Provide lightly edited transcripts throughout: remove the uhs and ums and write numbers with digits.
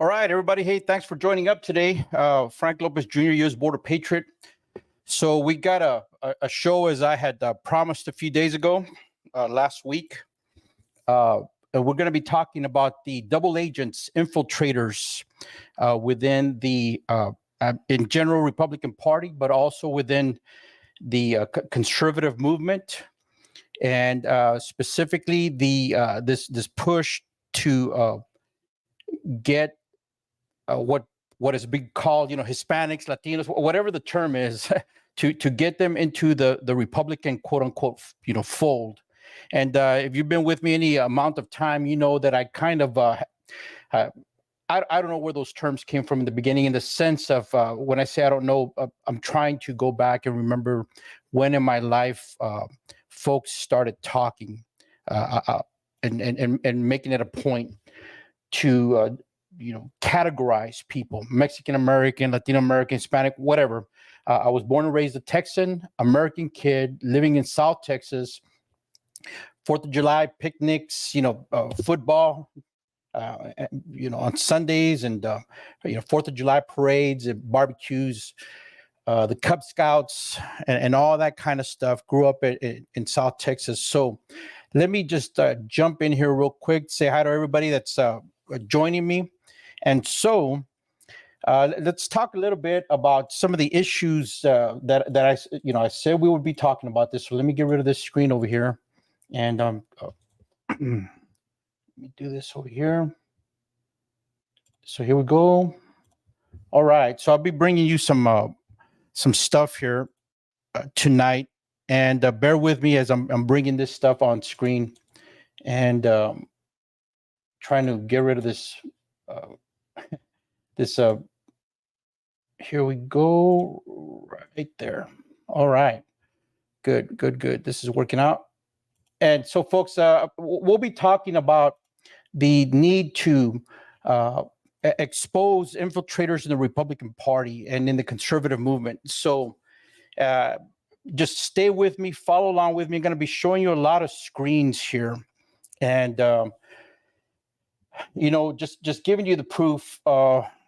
All right, everybody. Hey, thanks for joining up today. Frank Lopez Jr., U.S. Border Patriot. So we got a show as I had promised a few days ago, last week. And we're going to be talking about the double agents, infiltrators within the, in general, Republican Party, but also within the conservative movement, and specifically the this push to get what is being called, Hispanics, Latinos, whatever the term is, to get them into the Republican quote unquote, fold. And if you've been with me any amount of time, you know that I kind of I don't know where those terms came from in the beginning, in the sense of when I say I don't know, I'm trying to go back and remember when in my life folks started talking and making it a point to categorize people: Mexican American, Latino American, Hispanic, whatever. I was born and raised a Texan American kid living in South Texas. 4th of July picnics, football, on Sundays, and 4th of July parades and barbecues, the Cub Scouts, and all that kind of stuff. Grew up in South Texas. So let me just jump in here real quick, say hi to everybody that's joining me. And so let's talk a little bit about some of the issues that I said we would be talking about this. So let me get rid of this screen over here, and let me do this over here. So here we go. All right. So I'll be bringing you some stuff here tonight, and bear with me as I'm bringing this stuff on screen and trying to get rid of this. Here we go, right there. All right, good. This is working out. And so, folks, we'll be talking about the need to expose infiltrators in the Republican Party and in the conservative movement. So just stay with me, follow along with me. I'm going to be showing you a lot of screens here, and just giving you the proof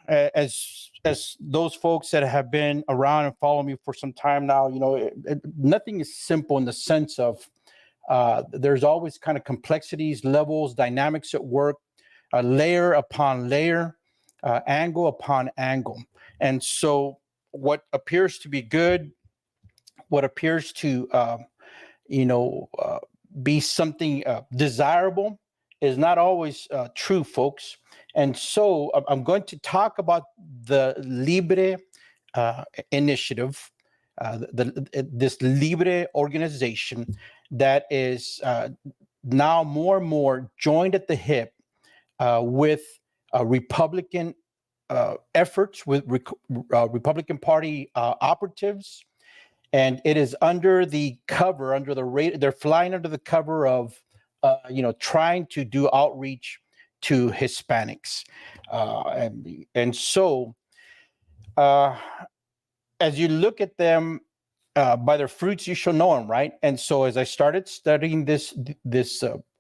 as those folks that have been around and follow me for some time now. Nothing is simple in the sense of there's always kind of complexities, levels, dynamics at work, layer upon layer, angle upon angle. And so what appears to be good, what appears to be something desirable, is not always true, folks. And so I'm going to talk about the LIBRE initiative, this LIBRE organization that is now more and more joined at the hip with Republican efforts, with Republican Party operatives. And it is under the cover, they're flying under the cover of, trying to do outreach to Hispanics. And so as you look at them, by their fruits you shall know them, right? And so as I started studying this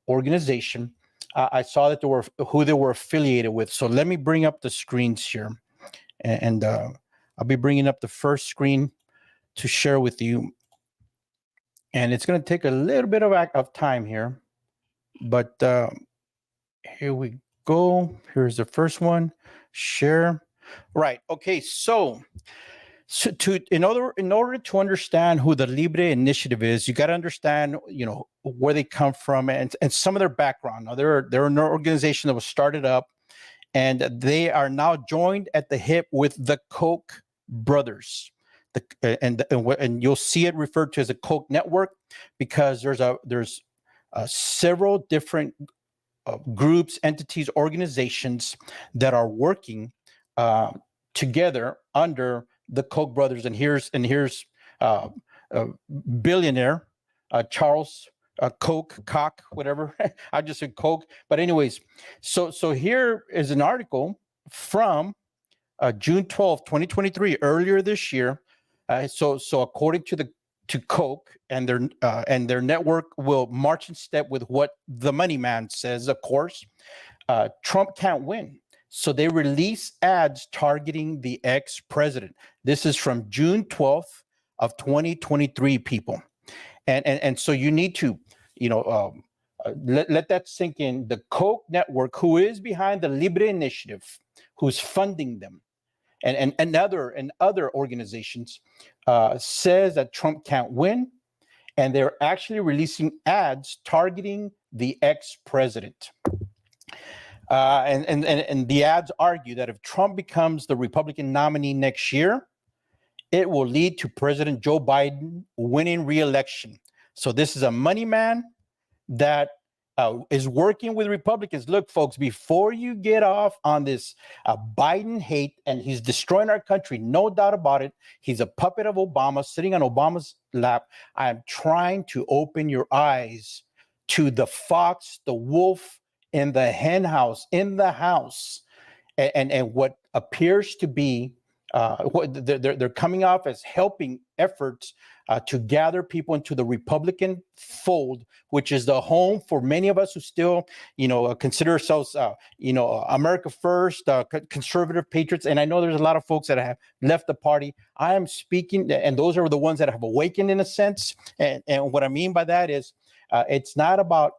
organization, I saw that who they were affiliated with. So let me bring up the screens here, and I'll be bringing up the first screen to share with you. And it's going to take a little bit of time here, but here we go. Here's the first one. Share. Right. Okay. So in order to understand who the LIBRE initiative is, you got to understand, where they come from and some of their background. Now, they're an organization that was started up, and they are now joined at the hip with the Koch brothers. And you'll see it referred to as a Koch network, because there's several different groups, entities, organizations that are working together under the Koch brothers. And here's billionaire Charles Koch, whatever. I just said Koch. But anyways, so here is an article from June 12th, 2023, earlier this year. So according to Koch and their network will march in step with what the money man says, of course, Trump can't win. So they release ads targeting the ex-president. This is from June 12th of 2023, people. And so you need to, let that sink in. The Koch network, who is behind the LIBRE initiative, who's funding them, and other organizations, says that Trump can't win, and they're actually releasing ads targeting the ex-president. And the ads argue that if Trump becomes the Republican nominee next year, it will lead to President Joe Biden winning re-election. So this is a money man that is working with Republicans. Look, folks, before you get off on this Biden hate, and he's destroying our country, no doubt about it. He's a puppet of Obama, sitting on Obama's lap. I'm trying to open your eyes to the fox, the wolf in the hen house, in the house, and what appears to be what they're coming off as helping efforts to gather people into the Republican fold, which is the home for many of us who still, consider ourselves, America first, conservative patriots. And I know there's a lot of folks that have left the party. I am speaking, and those are the ones that have awakened in a sense. And what I mean by that is, it's not about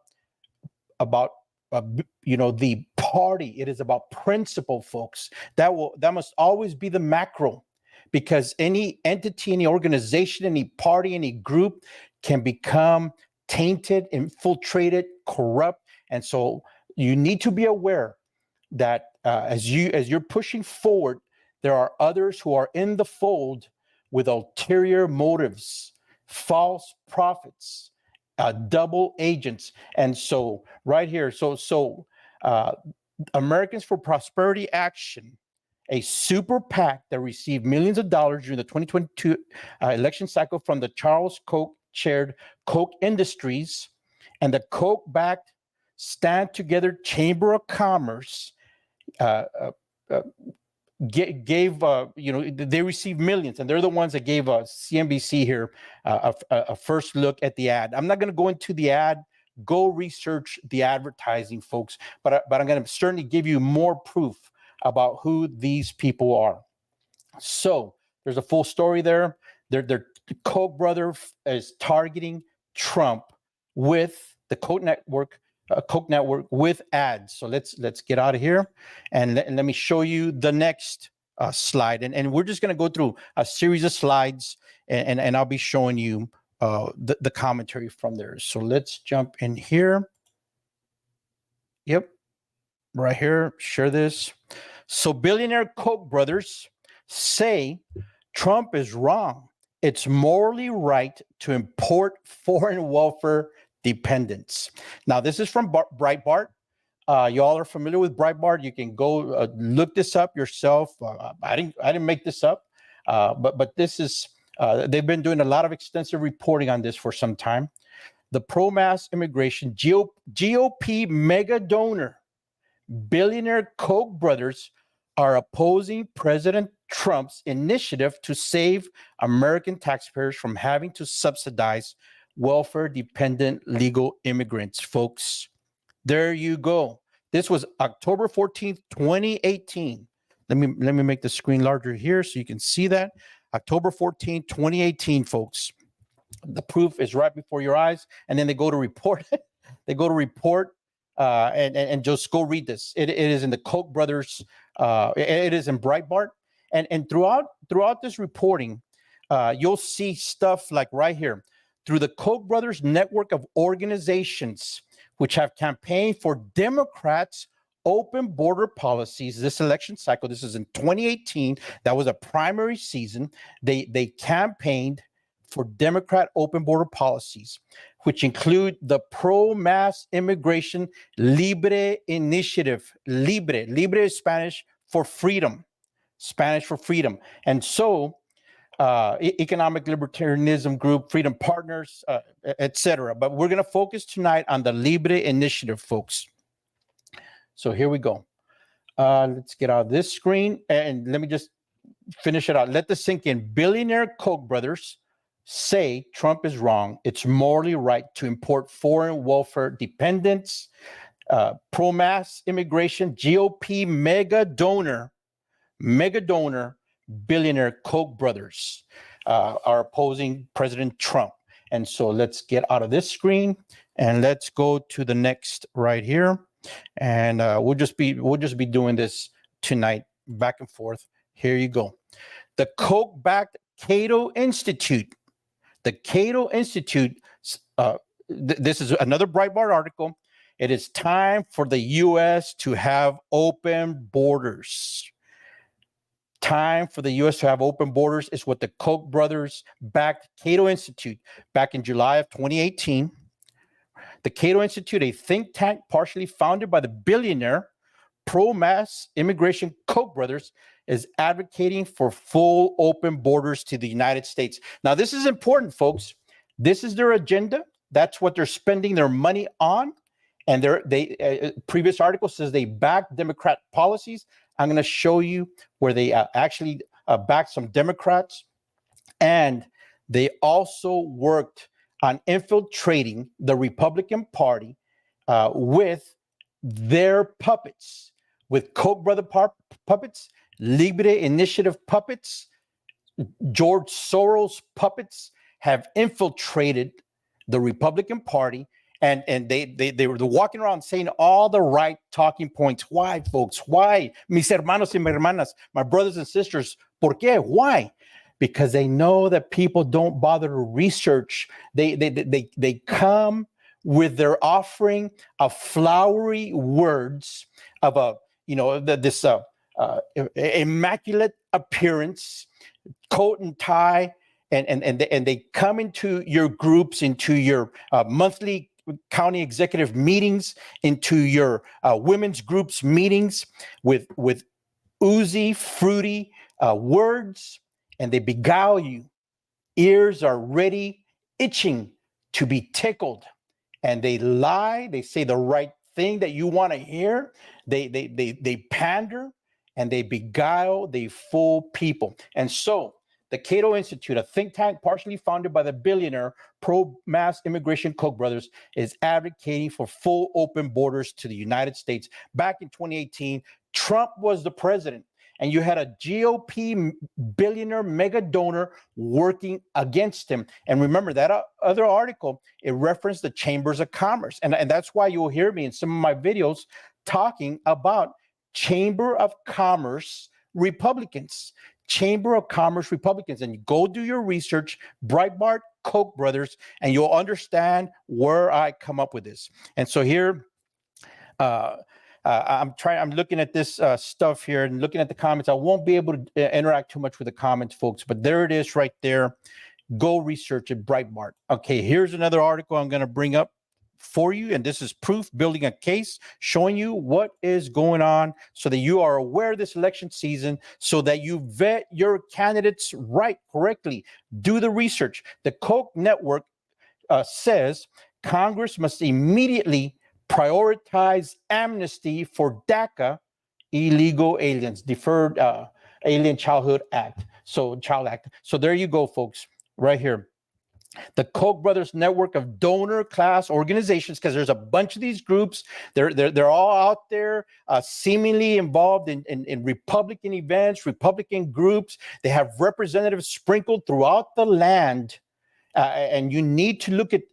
the party. It is about principle, folks. That must always be the macro, because any entity, any organization, any party, any group can become tainted, infiltrated, corrupt. And so you need to be aware that as you're pushing forward, there are others who are in the fold with ulterior motives, false prophets, double agents. And so right here, Americans for Prosperity Action, a super PAC that received millions of dollars during the 2022 election cycle from the Charles Koch-chaired Koch Industries and the Koch-backed Stand Together Chamber of Commerce, gave they received millions, and they're the ones that gave CNBC here a first look at the ad. I'm not going to go into the ad. Go research the advertising, folks, but I'm going to certainly give you more proof about who these people are. So there's a full story there. The Koch brother is targeting Trump with the Koch network with ads. So let's get out of here, and let me show you the next slide. And we're just going to go through a series of slides, and I'll be showing you the commentary from there. So let's jump in here. Yep, right here. Share this. So billionaire Koch brothers say Trump is wrong. It's morally right to import foreign welfare dependents. Now, this is from Breitbart. Y'all are familiar with Breitbart. You can go look this up yourself. I didn't make this up, but this is they've been doing a lot of extensive reporting on this for some time. The pro-mass immigration GOP mega donor billionaire Koch brothers are opposing President Trump's initiative to save American taxpayers from having to subsidize welfare-dependent legal immigrants, folks. There you go. This was October 14th, 2018. Let me make the screen larger here so you can see that. October 14th, 2018, folks. The proof is right before your eyes. And then they go to report. They go to report and just go read this. It is in the Koch brothers. It is in Breitbart. And throughout this reporting, you'll see stuff like right here. Through the Koch brothers network of organizations which have campaigned for Democrats' open border policies this election cycle. This is in 2018. That was a primary season. They campaigned for Democrat open border policies, which include the pro-mass immigration LIBRE initiative. Libre is Spanish for freedom. And so economic libertarianism group, Freedom Partners, etc. But we're going to focus tonight on the LIBRE initiative, folks. So here we go. Let's get out of this screen, and let me just finish it out. Let this sink in. Billionaire Koch brothers say Trump is wrong. It's morally right to import foreign welfare dependents. pro-mass immigration, GOP mega donor, billionaire Koch brothers are opposing President Trump. And so let's get out of this screen and let's go to the next right here. And we'll just be doing this tonight, back and forth. Here you go. The Koch-backed Cato Institute. The Cato Institute. This is another Breitbart article. It is time for the U.S. to have open borders. Time for the U.S. to have open borders is what the Koch brothers backed Cato Institute back in July of 2018. The Cato Institute, a think tank partially founded by the billionaire pro-mass immigration Koch brothers, is advocating for full open borders to the United States. Now, this is important, folks. This is their agenda. That's what they're spending their money on. And previous article says they back Democrat policies. I'm going to show you where they actually backed some Democrats. And they also worked on infiltrating the Republican Party with their puppets, with Koch brother puppets, LIBRE Initiative puppets, George Soros puppets have infiltrated the Republican Party. And they were walking around saying all the right talking points. Why, folks? Why? Mis hermanos y mis hermanas, my brothers and sisters. ¿Por qué? Why? Because they know that people don't bother to research. They come with their offering of flowery words of this immaculate appearance, coat and tie, and they come into your groups, into your monthly county executive meetings, into your women's groups meetings with oozy, fruity words, and they beguile you. Ears are ready, itching to be tickled, and they lie. They say the right thing that you want to hear. They pander, and they beguile. They fool people. And so the Cato Institute, a think tank partially founded by the billionaire pro-mass immigration Koch brothers, is advocating for full open borders to the United States. Back in 2018, Trump was the president, and you had a GOP billionaire mega donor working against him. And remember that other article, it referenced the chambers of commerce. And that's why you'll hear me in some of my videos talking about Chamber of Commerce Republicans. Chamber of Commerce Republicans. And you go do your research, Breitbart, Koch brothers, and you'll understand where I come up with this. And so here, I'm looking at this stuff here and looking at the comments. I won't be able to interact too much with the comments, folks, but there it is right there. Go research it, Breitbart. Okay, here's another article I'm going to bring up for you, and this is proof, building a case, showing you what is going on so that you are aware this election season, so that you vet your candidates correctly. Do the research. The Koch network says Congress must immediately prioritize amnesty for DACA, illegal aliens, Deferred Alien Childhood Act. So there you go, folks, right here. The Koch brothers network of donor class organizations, because there's a bunch of these groups. They're all out there seemingly involved in Republican events, Republican groups. They have representatives sprinkled throughout the land. And you need to look at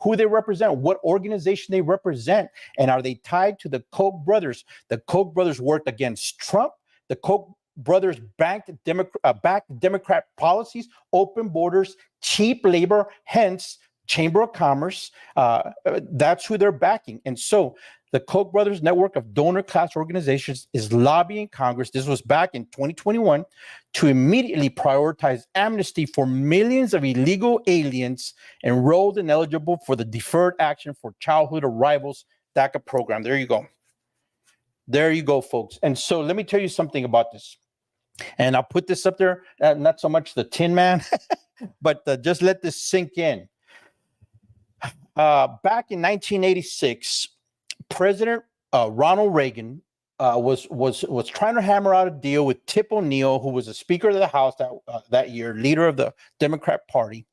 who they represent, what organization they represent, and are they tied to the Koch brothers? The Koch brothers worked against Trump. The Koch brothers backed Democrat policies, open borders, cheap labor, hence Chamber of Commerce. That's who they're backing. And so the Koch brothers network of donor class organizations is lobbying Congress. This was back in 2021 to immediately prioritize amnesty for millions of illegal aliens enrolled and eligible for the Deferred Action for Childhood Arrivals DACA program. There you go. There you go, folks. And so let me tell you something about this. And I'll put this up there, not so much the Tin Man, but just let this sink in. Back in 1986, President Ronald Reagan was trying to hammer out a deal with Tip O'Neill, who was the Speaker of the House that year, leader of the Democrat Party,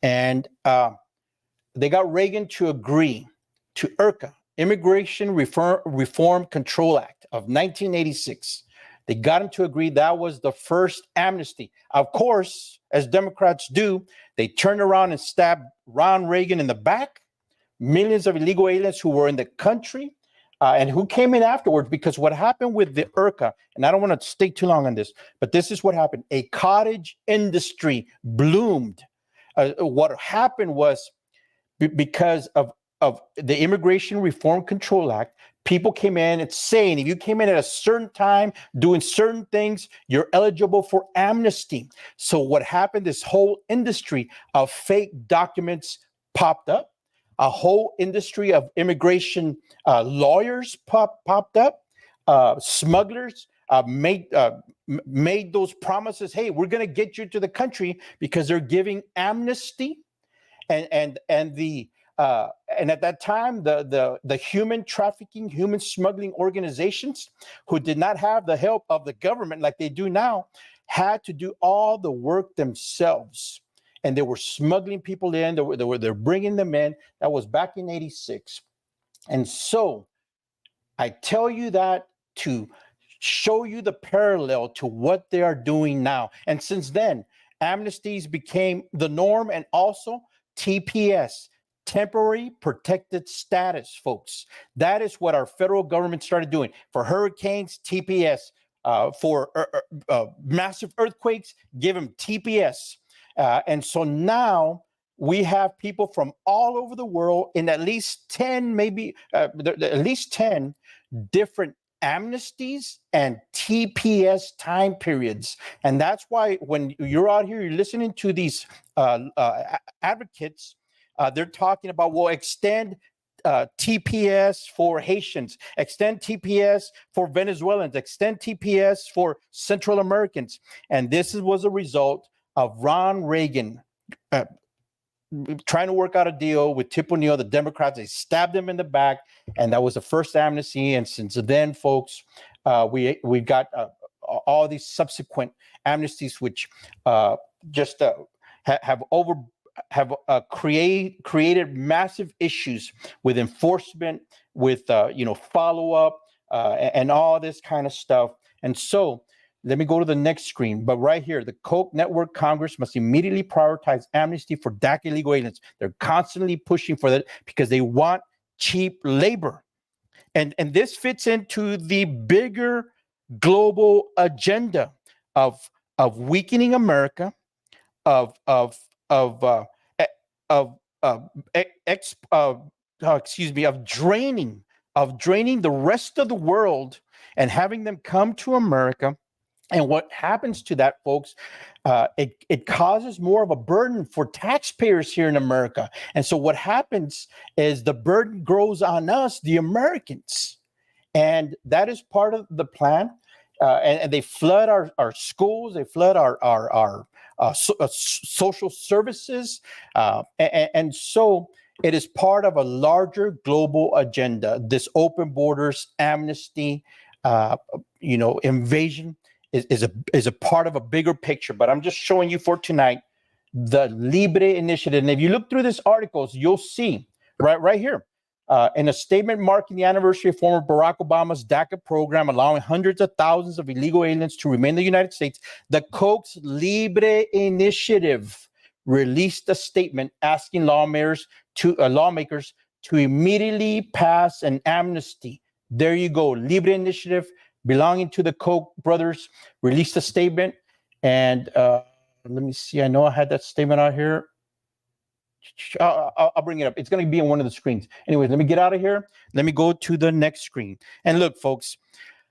and they got Reagan to agree to IRCA, Immigration Reform Control Act of 1986. They got him to agree that was the first amnesty. Of course, as Democrats do, they turned around and stabbed Ronald Reagan in the back, millions of illegal aliens who were in the country, and who came in afterwards, because what happened with the IRCA, and I don't want to stay too long on this, but this is what happened. A cottage industry bloomed. What happened was because of the Immigration Reform Control Act, people came in and saying, if you came in at a certain time doing certain things, you're eligible for amnesty. So what happened, this whole industry of fake documents popped up. A whole industry of immigration lawyers popped up. Smugglers made those promises. Hey, we're going to get you to the country because they're giving amnesty, and at that time, the human trafficking, human smuggling organizations, who did not have the help of the government like they do now, had to do all the work themselves. And they were smuggling people in. They're bringing them in. That was back in '86. And so I tell you that to show you the parallel to what they are doing now. And since then, amnesties became the norm, and also TPS, temporary protected status, folks. That is what our federal government started doing. For hurricanes, TPS. For massive earthquakes, give them TPS. And so now we have people from all over the world in at least 10, maybe at least 10 different amnesties and TPS time periods. And that's why when you're out here, you're listening to these advocates, they're talking about, well, extend TPS for Haitians, extend TPS for Venezuelans, extend TPS for Central Americans. And this was a result of Ron Reagan trying to work out a deal with Tip O'Neill, the Democrats. They stabbed him in the back, and that was the first amnesty. And since then, folks, we got all these subsequent amnesties, which just have created massive issues with enforcement, with follow up, and all this kind of stuff. And so let me go to the next screen. But right here, the Koch Network Congress must immediately prioritize amnesty for DACA illegal aliens. They're constantly pushing for that because they want cheap labor. And this fits into the bigger global agenda of weakening America, of draining the rest of the world and having them come to America. And what happens to that, folks, it causes more of a burden for taxpayers here in America. And so what happens is the burden grows on us, the Americans. And that is part of the plan. And they flood our schools, they flood our social services. And so it is part of a larger global agenda. This open borders, amnesty, invasion is a part of a bigger picture. But I'm just showing you for tonight the LIBRE initiative. And if you look through these articles, you'll see right here, in a statement marking the anniversary of former Barack Obama's DACA program, allowing hundreds of thousands of illegal aliens to remain in the United States, the Koch's LIBRE initiative released a statement asking lawmakers to immediately pass an amnesty. There you go, LIBRE initiative belonging to the Koch brothers released a statement. And let me see, I know I had that statement out here. I'll bring it up. It's going to be on one of the screens. Anyways, let me get out of here. Let me go to the next screen. And look, folks,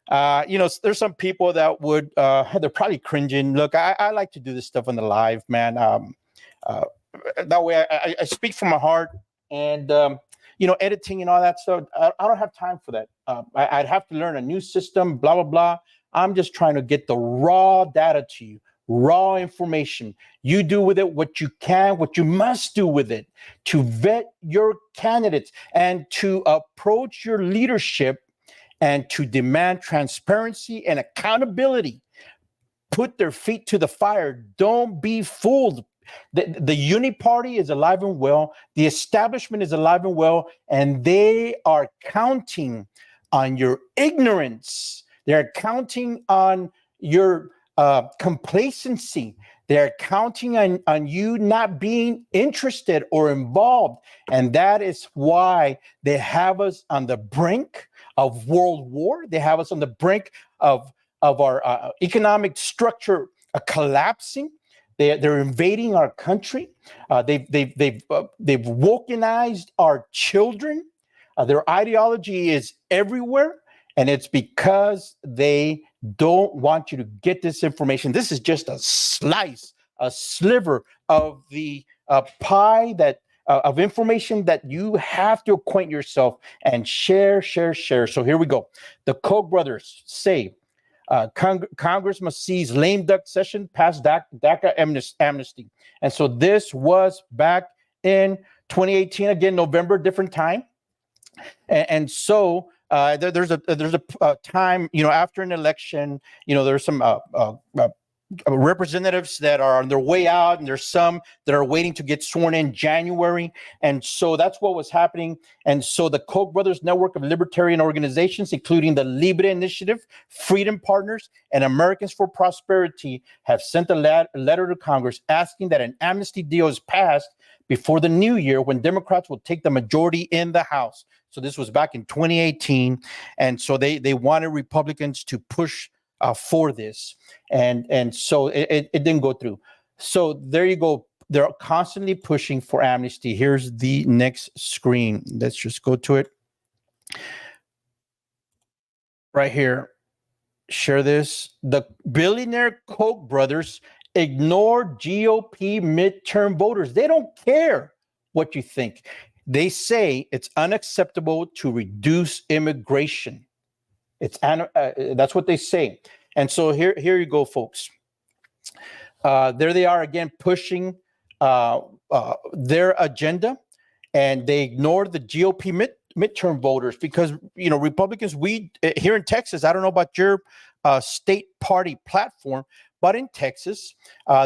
there's some people that would, they're probably cringing. Look, I like to do this stuff on the live, man. That way I speak from my heart, and, editing and all that stuff. I don't have time for that. I'd have to learn a new system, blah, blah, blah. I'm just trying to get the raw data to you. Raw information. You do with it what you can, what you must do with it to vet your candidates and to approach your leadership and to demand transparency and accountability. Put their feet to the fire. Don't be fooled. The Uni Party is alive and well. The establishment is alive and well, and they are counting on your ignorance. They're counting on your complacency. They're counting on you not being interested or involved. And that is why they have us on the brink of world war. They have us on the brink of our economic structure collapsing. They're invading our country. They've wokenized our children. Their ideology is everywhere, and it's because they don't want you to get this information. This is just a slice, a sliver of the pie that of information that you have to acquaint yourself and share. So here we go. The Koch brothers say Congress must seize lame duck session past DACA amnesty. And so this was back in 2018, again, November, different time. And so there's a time, after an election, there's some representatives that are on their way out, and there's some that are waiting to get sworn in January. And so that's what was happening. And so the Koch brothers network of libertarian organizations, including the LIBRE Initiative, Freedom Partners, and Americans for Prosperity, have sent a letter to Congress asking that an amnesty deal is passed before the new year, when Democrats will take the majority in the House. So this was back in 2018. And so they wanted Republicans to push for this. And so it didn't go through. So there you go. They're constantly pushing for amnesty. Here's the next screen. Let's just go to it. Right here. Share this. The billionaire Koch brothers ignore GOP midterm voters. They don't care what you think. They say it's unacceptable to reduce immigration. That's what they say. And so here you go, folks. There they are again, pushing their agenda, and they ignore the GOP midterm voters because, Republicans, we here in Texas, I don't know about your state party platform, but in Texas,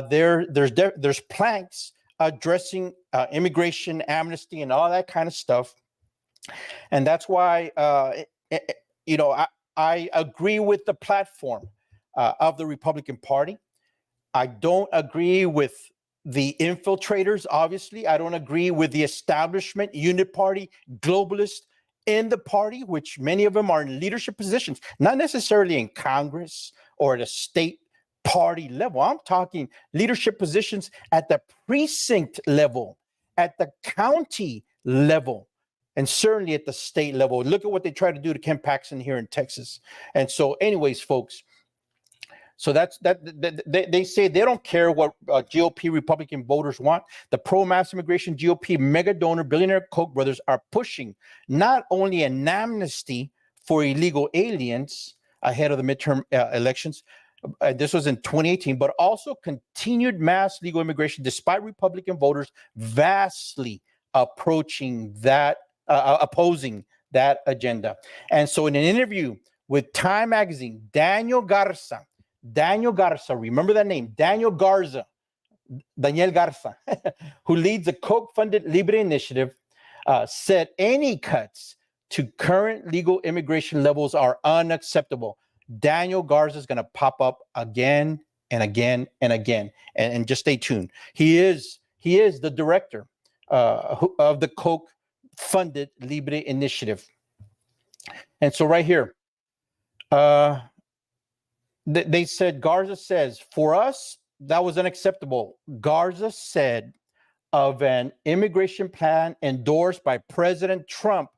there's planks addressing immigration, amnesty, and all that kind of stuff. And that's why, I agree with the platform of the Republican Party. I don't agree with the infiltrators, obviously. I don't agree with the establishment, uniparty, globalists in the party, which many of them are in leadership positions, not necessarily in Congress or at a state party level. I'm talking leadership positions at the precinct level, at the county level, and certainly at the state level. Look at what they try to do to Ken Paxton here in Texas. And so anyways, folks, so they say they don't care what GOP Republican voters want. The pro-mass immigration GOP mega donor billionaire Koch brothers are pushing not only an amnesty for illegal aliens ahead of the midterm elections, this was in 2018, but also continued mass legal immigration, despite Republican voters vastly opposing that agenda. And so in an interview with Time Magazine, Daniel Garza, remember that name, Daniel Garza, who leads the Koch-funded LIBRE Initiative, said any cuts to current legal immigration levels are unacceptable. Daniel Garza is going to pop up again and again and again, and just stay tuned. He is the director of the Koch-funded LIBRE Initiative. And so right here, they said, Garza says, for us, that was unacceptable. Garza said of an immigration plan endorsed by President Trump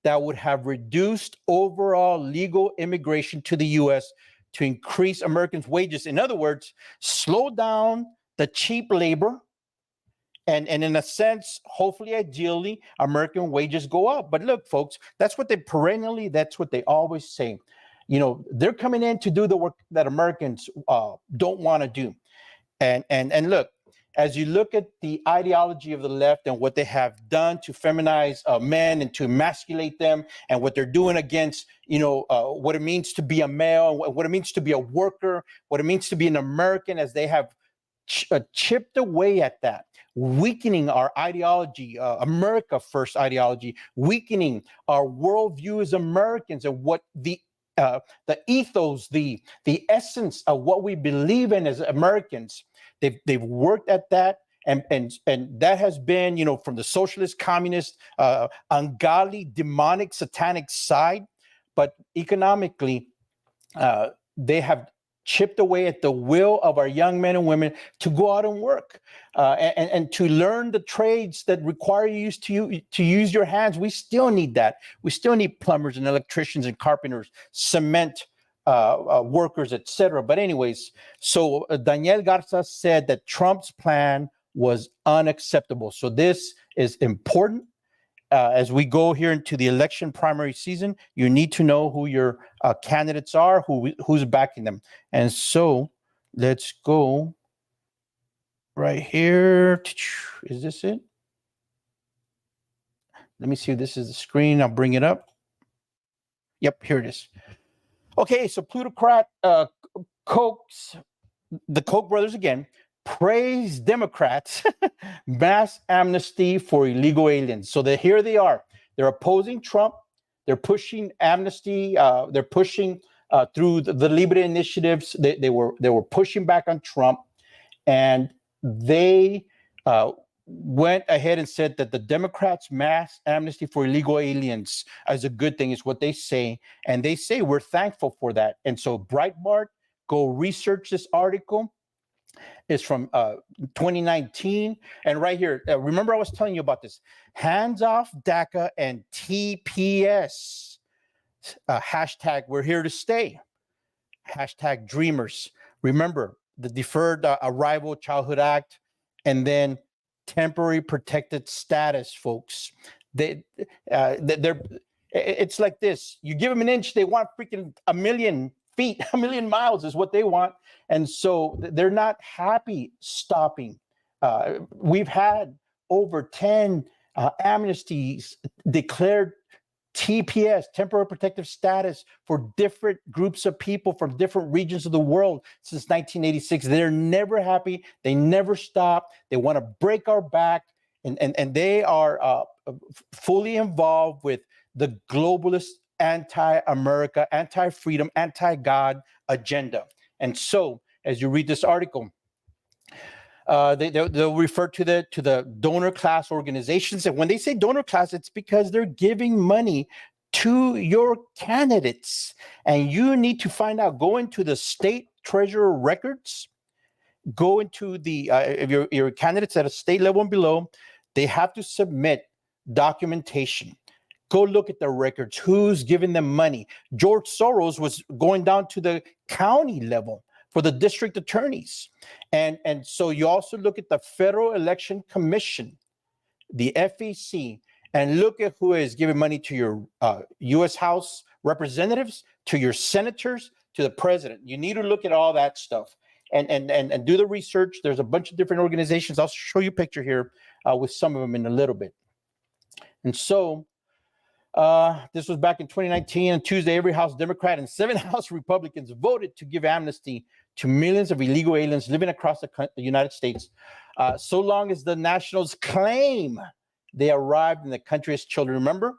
that would have reduced overall legal immigration to the U.S. to increase Americans' wages. In other words, slow down the cheap labor, and in a sense, hopefully, ideally, American wages go up. But look, folks, that's what they always say. They're coming in to do the work that Americans don't want to do. And look, as you look at the ideology of the left and what they have done to feminize men and to emasculate them, and what they're doing against, what it means to be a male, what it means to be a worker, what it means to be an American, as they have chipped away at that, weakening our ideology, America First ideology, weakening our worldview as Americans and what the ethos, the essence of what we believe in as Americans. They've worked at that. And that has been, you know, from the socialist, communist, ungodly, demonic, satanic side, but economically, they have chipped away at the will of our young men and women to go out and work and to learn the trades that require you to use your hands. We still need that. We still need plumbers and electricians and carpenters, cement workers, etc. But anyways, so Daniel Garza said that Trump's plan was unacceptable. So this is important. As we go here into the election primary season, you need to know who your candidates are, who's backing them. And so let's go right here. Is this it? Let me see if this is the screen. I'll bring it up. Yep, here it is. Okay, so plutocrat the Koch brothers again praise Democrats mass amnesty for illegal aliens. So here they are. They're opposing Trump. They're pushing amnesty. They're pushing through the LIBRE initiatives. They were pushing back on Trump, and they went ahead and said that the Democrats' mass amnesty for illegal aliens is a good thing, is what they say. And they say we're thankful for that. And so Breitbart, go research this article. It's from 2019. And right here, remember I was telling you about this. Hands off DACA and TPS. Hashtag we're here to stay. Hashtag dreamers. Remember the Deferred Arrival Childhood Act, and then temporary protected status, folks. It's like this. You give them an inch, they want freaking a million feet, a million miles is what they want. And so they're not happy stopping. We've had over 10 amnesties declared TPS, temporary protective status, for different groups of people from different regions of the world since 1986. They're never happy. They never stop. They want to break our back. And they are fully involved with the globalist, anti-America, anti-freedom, anti-God agenda. And so, as you read this article, they'll refer to the donor class organizations. And when they say donor class, it's because they're giving money to your candidates. And you need to find out, go into the state treasurer records, go into the, if your candidates at a state level and below, they have to submit documentation. Go look at the records, who's giving them money. George Soros was going down to the county level for the district attorneys. And so you also look at the Federal Election Commission, the FEC, and look at who is giving money to your U.S. House representatives, to your senators, to the president. You need to look at all that stuff and do the research. There's a bunch of different organizations. I'll show you a picture here with some of them in a little bit. And so this was back in 2019. On Tuesday, every House Democrat and 7 House Republicans voted to give amnesty to millions of illegal aliens living across the United States, so long as the nationals claim they arrived in the country as children. Remember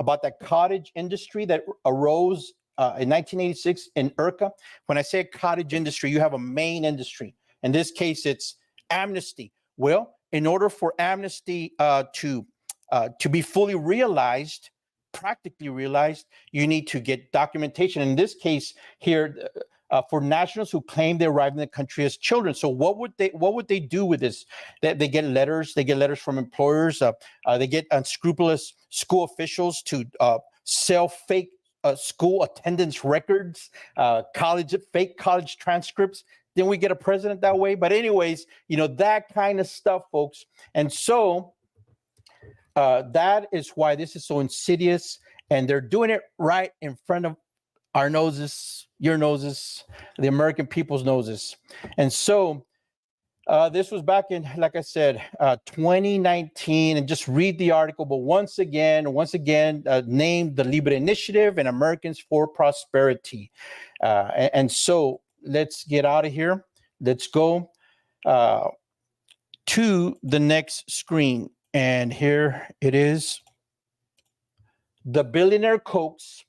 about that cottage industry that arose in 1986 in Urca? When I say cottage industry, you have a main industry. In this case, it's amnesty. Well, in order for amnesty to be fully realized, practically realized, you need to get documentation. In this case here, for nationals who claim they arrived in the country as children. So what would they do with this? They get letters. They get letters from employers. They get unscrupulous school officials to sell fake school attendance records, fake college transcripts. Then we get a president that way. But anyways, that kind of stuff, folks. And so that is why this is so insidious, and they're doing it right in front of our noses, your noses, the American people's noses. And so this was back in, like I said, 2019, and just read the article. But once again, named the LIBRE Initiative and Americans for Prosperity. And so let's get out of here. Let's go. to the next screen. And here it is. The billionaire Kochs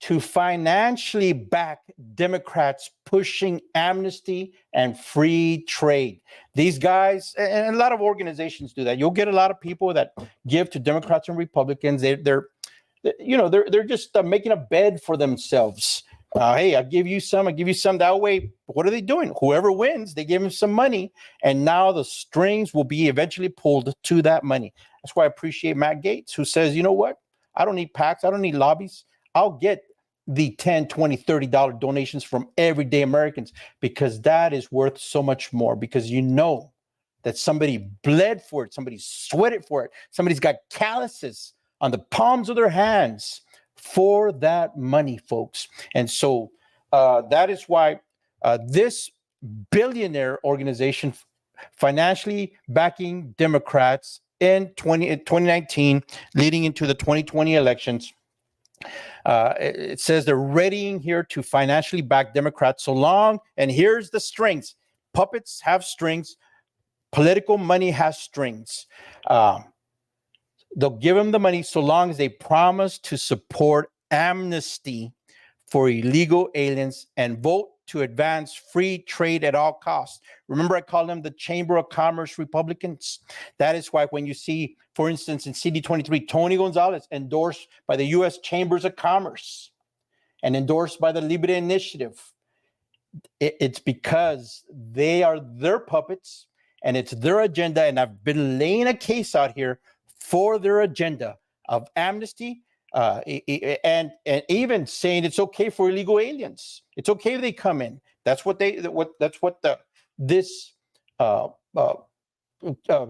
to financially back Democrats pushing amnesty and free trade. These guys, and a lot of organizations do that. You'll get a lot of people that give to Democrats and Republicans. They're just making a bed for themselves. Hey, I give you some. That way, what are they doing? Whoever wins, they give them some money, and now the strings will be eventually pulled to that money. That's why I appreciate Matt Gaetz, who says, you know what? I don't need PACs. I don't need lobbies. I'll get the $10, $20, $30 donations from everyday Americans, because that is worth so much more, because you know that somebody bled for it, somebody sweated for it, somebody's got calluses on the palms of their hands for that money, folks. And so that is why this billionaire organization financially backing Democrats in 2019, leading into the 2020 elections, it says they're readying here to financially back Democrats so long, and here's the strings. Puppets have strings. Political money has strings. They'll give them the money so long as they promise to support amnesty for illegal aliens and vote to advance free trade at all costs. Remember, I call them the Chamber of Commerce Republicans. That is why when you see, for instance, in CD23, Tony Gonzalez endorsed by the U.S. Chambers of Commerce and endorsed by the LIBRE Initiative, it's because they are their puppets and it's their agenda. And I've been laying a case out here for their agenda of amnesty, and even saying it's okay for illegal aliens. It's okay if they come in. That's what this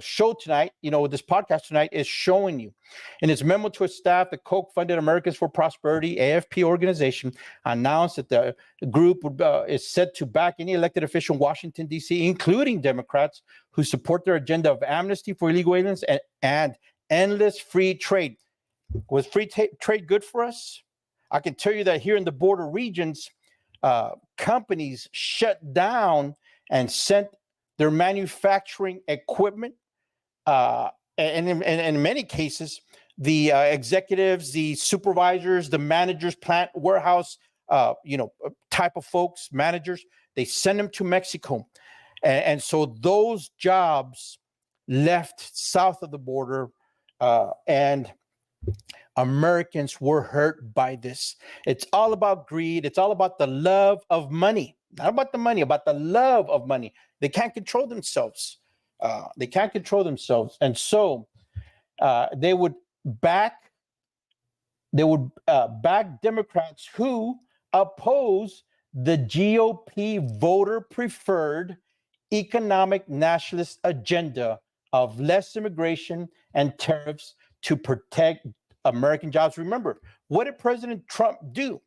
show tonight, this podcast tonight is showing you. In its memo to its staff, the Koch-funded Americans for Prosperity, AFP organization, announced that the group is set to back any elected official in Washington, D.C., including Democrats who support their agenda of amnesty for illegal aliens and endless free trade. Was free trade good for us? I can tell you that here in the border regions, companies shut down and sent their manufacturing equipment, and in many cases, the executives, the supervisors, the managers, plant, warehouse, type of folks, managers, they send them to Mexico. And so those jobs left south of the border, and Americans were hurt by this. It's all about greed. It's all about the love of money. Not about the money, about the love of money. They can't control themselves. And so they would back Democrats who oppose the GOP voter-preferred economic nationalist agenda of less immigration and tariffs to protect American jobs. Remember, what did President Trump do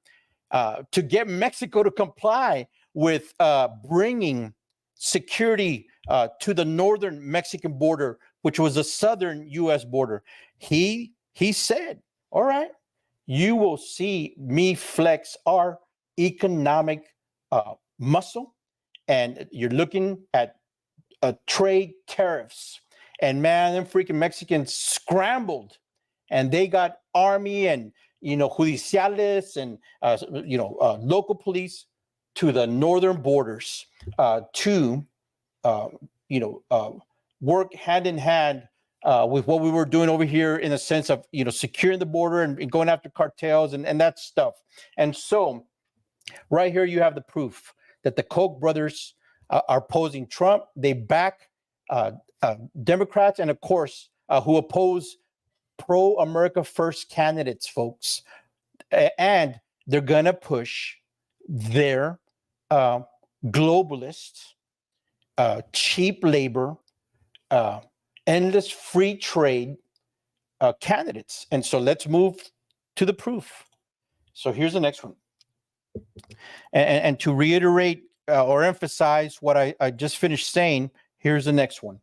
to get Mexico to comply with bringing security to the northern Mexican border, which was the southern U.S. border? He said, all right, you will see me flex our economic muscle, and you're looking at trade tariffs. And man, them freaking Mexicans scrambled, and they got army and judiciales and local police to the northern borders to work hand in hand with what we were doing over here in the sense of securing the border and going after cartels and that stuff. And so right here you have the proof that the Koch brothers are opposing Trump. They back Democrats, and of course who oppose pro-America first candidates, folks. And they're gonna push their globalist, cheap labor, endless free trade candidates. And so let's move to the proof. So here's the next one. And to reiterate or emphasize what I just finished saying, here's the next one.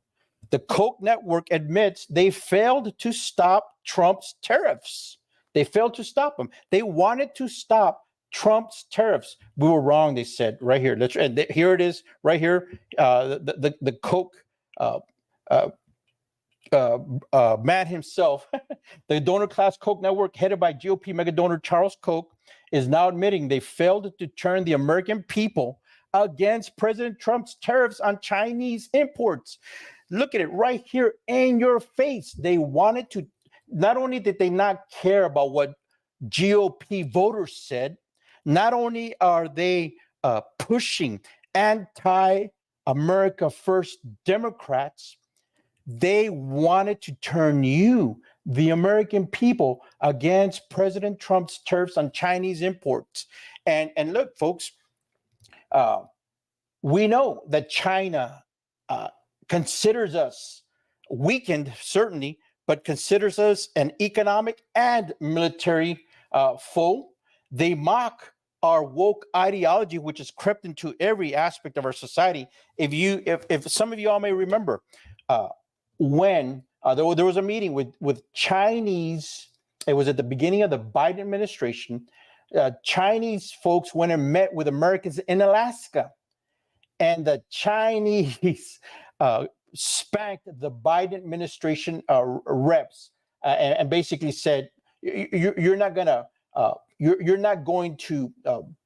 The Koch network admits they failed to stop Trump's tariffs. They failed to stop them. They wanted to stop Trump's tariffs. We were wrong, they said right here. Here it is, right here. The Koch man himself, the donor class Koch network headed by GOP mega donor Charles Koch, is now admitting they failed to turn the American people against President Trump's tariffs on Chinese imports. Look at it right here in your face. They wanted to, not only did they not care about what GOP voters said, not only are they pushing anti-America First Democrats, they wanted to turn you, the American people, against President Trump's tariffs on Chinese imports. And look, folks, we know that China considers us weakened, certainly, but considers us an economic and military foe. They mock our woke ideology, which has crept into every aspect of our society. If some of you all may remember, when there was a meeting with Chinese, it was at the beginning of the Biden administration, Chinese folks went and met with Americans in Alaska, and the Chinese spanked the Biden administration reps and basically said, you're not going to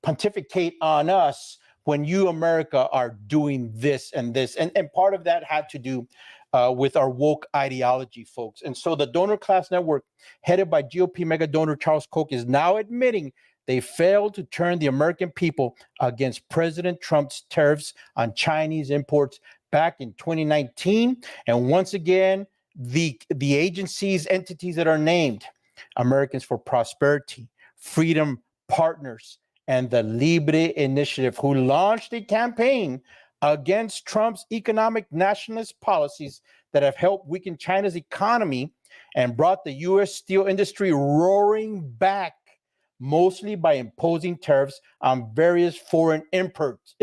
pontificate on us when you, America, are doing this and this. And part of that had to do with our woke ideology, folks. And so the donor class network, headed by GOP mega donor Charles Koch, is now admitting they failed to turn the American people against President Trump's tariffs on Chinese imports back in 2019. And once again, the agencies, entities that are named, Americans for Prosperity, Freedom Partners, and the LIBRE Initiative, who launched a campaign against Trump's economic nationalist policies that have helped weaken China's economy and brought the U.S. steel industry roaring back, mostly by imposing tariffs on various foreign imports.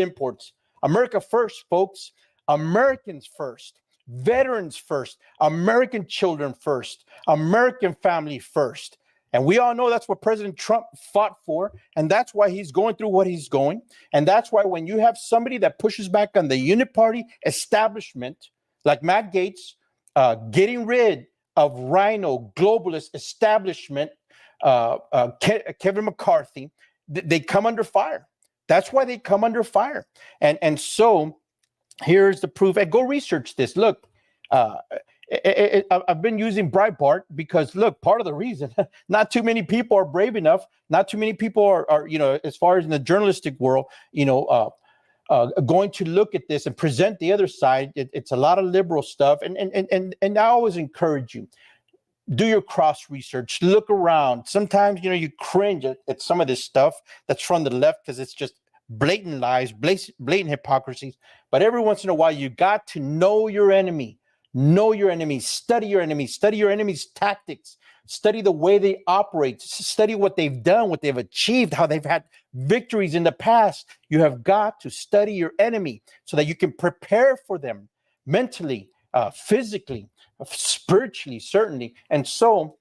America first, folks. Americans first. Veterans first. American children first. American family first. And we all know that's what President Trump fought for. And that's why he's going through what he's going. And that's why when you have somebody that pushes back on the Uniparty establishment, like Matt Gaetz, getting rid of Rhino globalist establishment, Kevin McCarthy, they come under fire. That's why they come under fire. And so here's the proof. And go research this. Look, I've been using Breitbart because, look, part of the reason not too many people are brave enough. Not too many people are as far as in the journalistic world, going to look at this and present the other side. It's a lot of liberal stuff. And I always encourage you, do your cross research, look around. Sometimes, you cringe at some of this stuff that's from the left because it's just blatant lies, blatant hypocrisies. But every once in a while, you got to know your enemy. Know your enemies, study your enemies, study your enemies' tactics, study the way they operate, study what they've done, what they've achieved, how they've had victories in the past. You have got to study your enemy so that you can prepare for them mentally, physically, spiritually, certainly. And so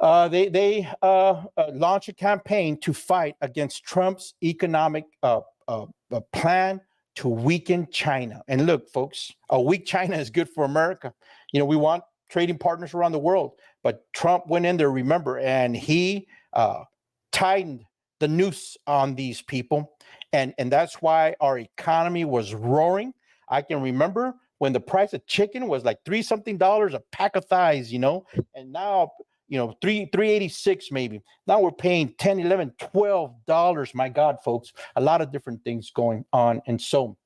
they launch a campaign to fight against Trump's economic plan to weaken China. And look, folks, a weak China is good for America. We want trading partners around the world. But Trump went in there, remember, and he tightened the noose on these people. And that's why our economy was roaring. I can remember when the price of chicken was like $3-something a pack of thighs, and now, $3.86 maybe. Now we're paying $10, $11, $12. My God, folks, a lot of different things going on. And so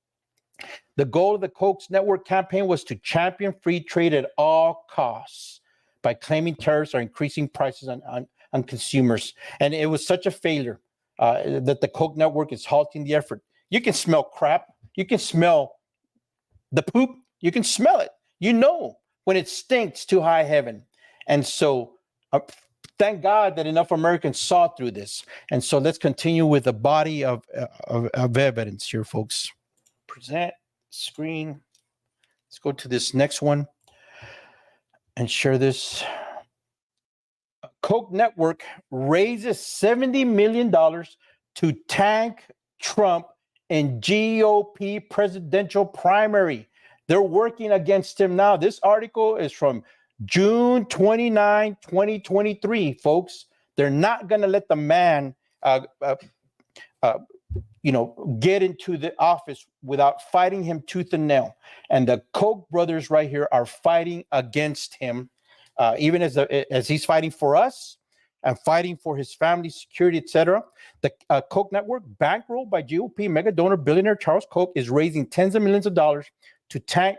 the goal of the Koch network campaign was to champion free trade at all costs by claiming tariffs are increasing prices on consumers. And it was such a failure that the Koch network is halting the effort. You can smell crap. You can smell the poop. You can smell it. When it stinks to high heaven. And so thank God that enough Americans saw through this. And so let's continue with the body of evidence here, folks. Present screen. Let's go to this next one and share this. Koch network raises $70 million to tank Trump in GOP presidential primary. They're working against him now. This article is from June 29, 2023, folks. They're not going to let the man, get into the office without fighting him tooth and nail. And the Koch brothers right here are fighting against him, even as he's fighting for us and fighting for his family's security, etc. The Koch network, bankrolled by GOP mega donor billionaire Charles Koch, is raising tens of millions of dollars to tank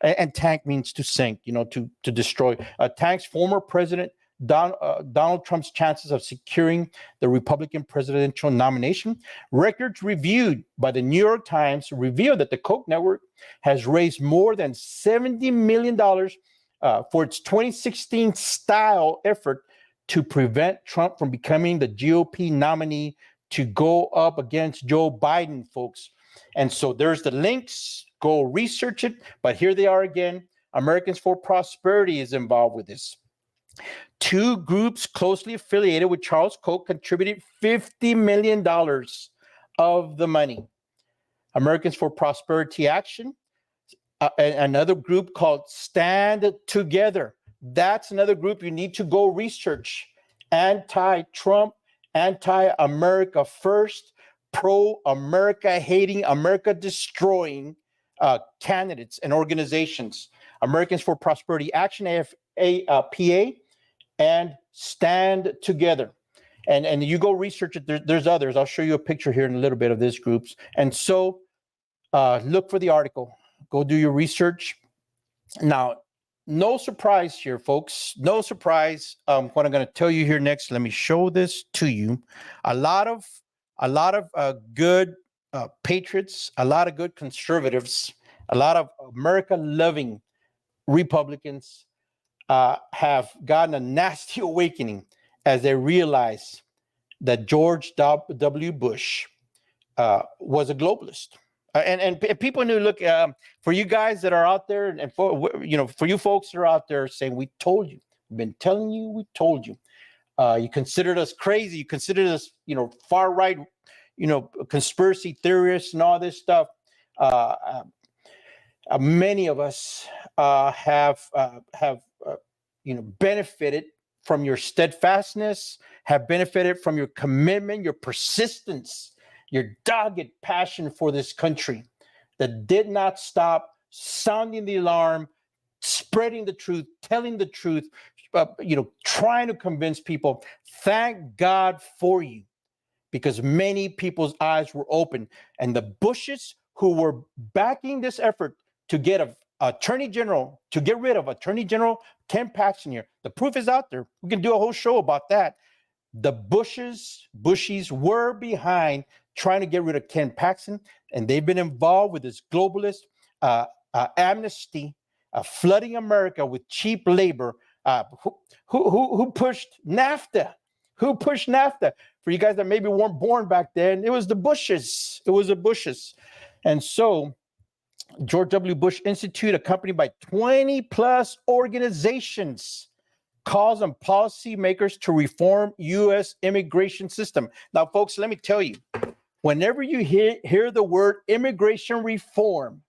and tank means to sink, to destroy. Tanks former President Donald Trump's chances of securing the Republican presidential nomination. Records reviewed by the New York Times reveal that the Koch network has raised more than $70 million for its 2016 style effort to prevent Trump from becoming the GOP nominee to go up against Joe Biden, folks. And so there's the links. Go research it. But here they are again. Americans for Prosperity is involved with this. Two groups closely affiliated with Charles Koch contributed $50 million of the money. Americans for Prosperity Action, another group called Stand Together. That's another group you need to go research. Anti-Trump, anti-America first, pro-America hating, America destroying candidates and organizations. Americans for Prosperity Action, AFA, and Stand Together. And you go research it. There's others. I'll show you a picture here in a little bit of these groups. And so look for the article. Go do your research. Now, no surprise here, folks. No surprise. What I'm going to tell you here next. Let me show this to you. A lot of good patriots, a lot of good conservatives, a lot of America-loving Republicans have gotten a nasty awakening as they realize that George W. Bush was a globalist. And people knew, look, for you guys that are out there, and for you folks that are out there saying, we told you, we've been telling you, we told you. You considered us crazy. You considered us, far right, conspiracy theorists and all this stuff. Many of us have benefited from your steadfastness, have benefited from your commitment, your persistence, your dogged passion for this country that did not stop sounding the alarm, spreading the truth, telling the truth, trying to convince people. Thank God for you, because many people's eyes were open. And the Bushes who were backing this effort to get Attorney General, to get rid of Attorney General Ken Paxton here, the proof is out there. We can do a whole show about that. The Bushies were behind trying to get rid of Ken Paxton, and they've been involved with this globalist Amnesty, flooding America with cheap labor. Who pushed NAFTA? Who pushed NAFTA? For you guys that maybe weren't born back then, it was the Bushes. It was the Bushes. And so George W. Bush Institute, accompanied by 20 plus organizations, calls on policymakers to reform U.S. immigration system. Now, folks, let me tell you, whenever you hear the word immigration reform,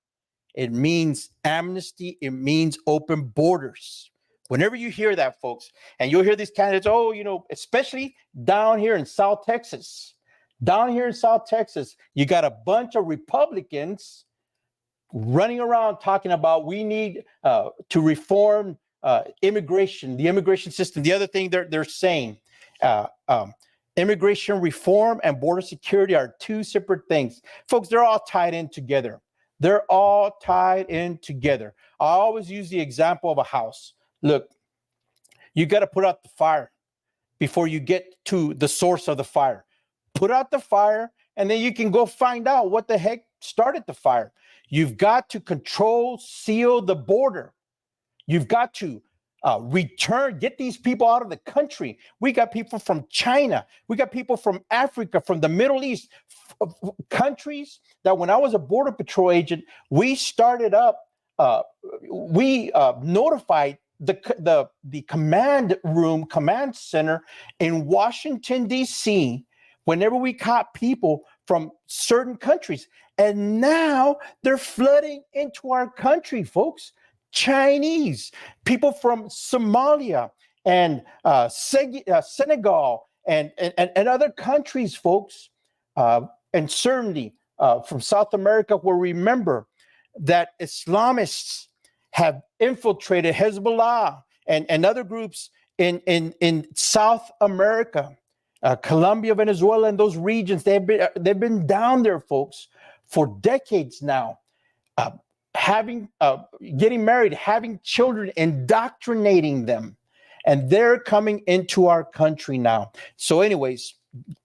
it means amnesty. It means open borders. Whenever you hear that, folks, and you'll hear these candidates, especially down here in South Texas, you got a bunch of Republicans running around talking about we need to reform immigration, the immigration system. The other thing they're saying, immigration reform and border security are two separate things. Folks, they're all tied in together. I always use the example of a house. Look, you got to put out the fire before you get to the source of the fire. Put out the fire, and then you can go find out what the heck started the fire. You've got to seal the border. You've got to get these people out of the country. We got people from China. We got people from Africa, from the Middle East, countries that when I was a Border Patrol agent, we started up, we notified the command center in Washington, D.C., whenever we caught people from certain countries. And now they're flooding into our country, folks. Chinese, people from Somalia and Senegal and other countries, folks. And certainly from South America, where remember that Islamists have infiltrated Hezbollah and other groups in South America, Colombia, Venezuela, and those regions. They've been down there, folks, for decades now, getting married, having children, indoctrinating them, and they're coming into our country now. So, anyways,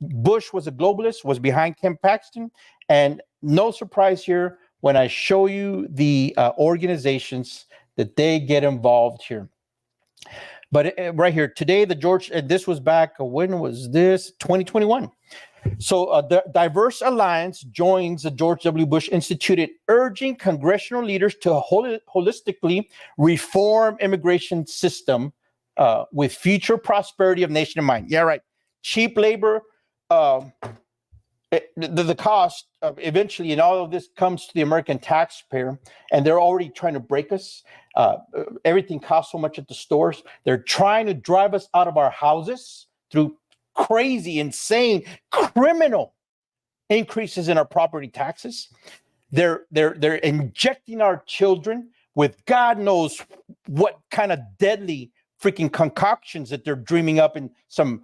Bush was a globalist, was behind Ken Paxton, and no surprise here when I show you the organizations that they get involved here. But right here, today, this was back, when was this? 2021. So the Diverse Alliance joins the George W. Bush Institute, urging congressional leaders to holistically reform immigration system with future prosperity of nation in mind. Yeah, right. Cheap labor, the cost of eventually, and all of this comes to the American taxpayer, and they're already trying to break us. Everything costs so much at the stores. They're trying to drive us out of our houses through crazy, insane, criminal increases in our property taxes. They're injecting our children with God knows what kind of deadly freaking concoctions that they're dreaming up in some,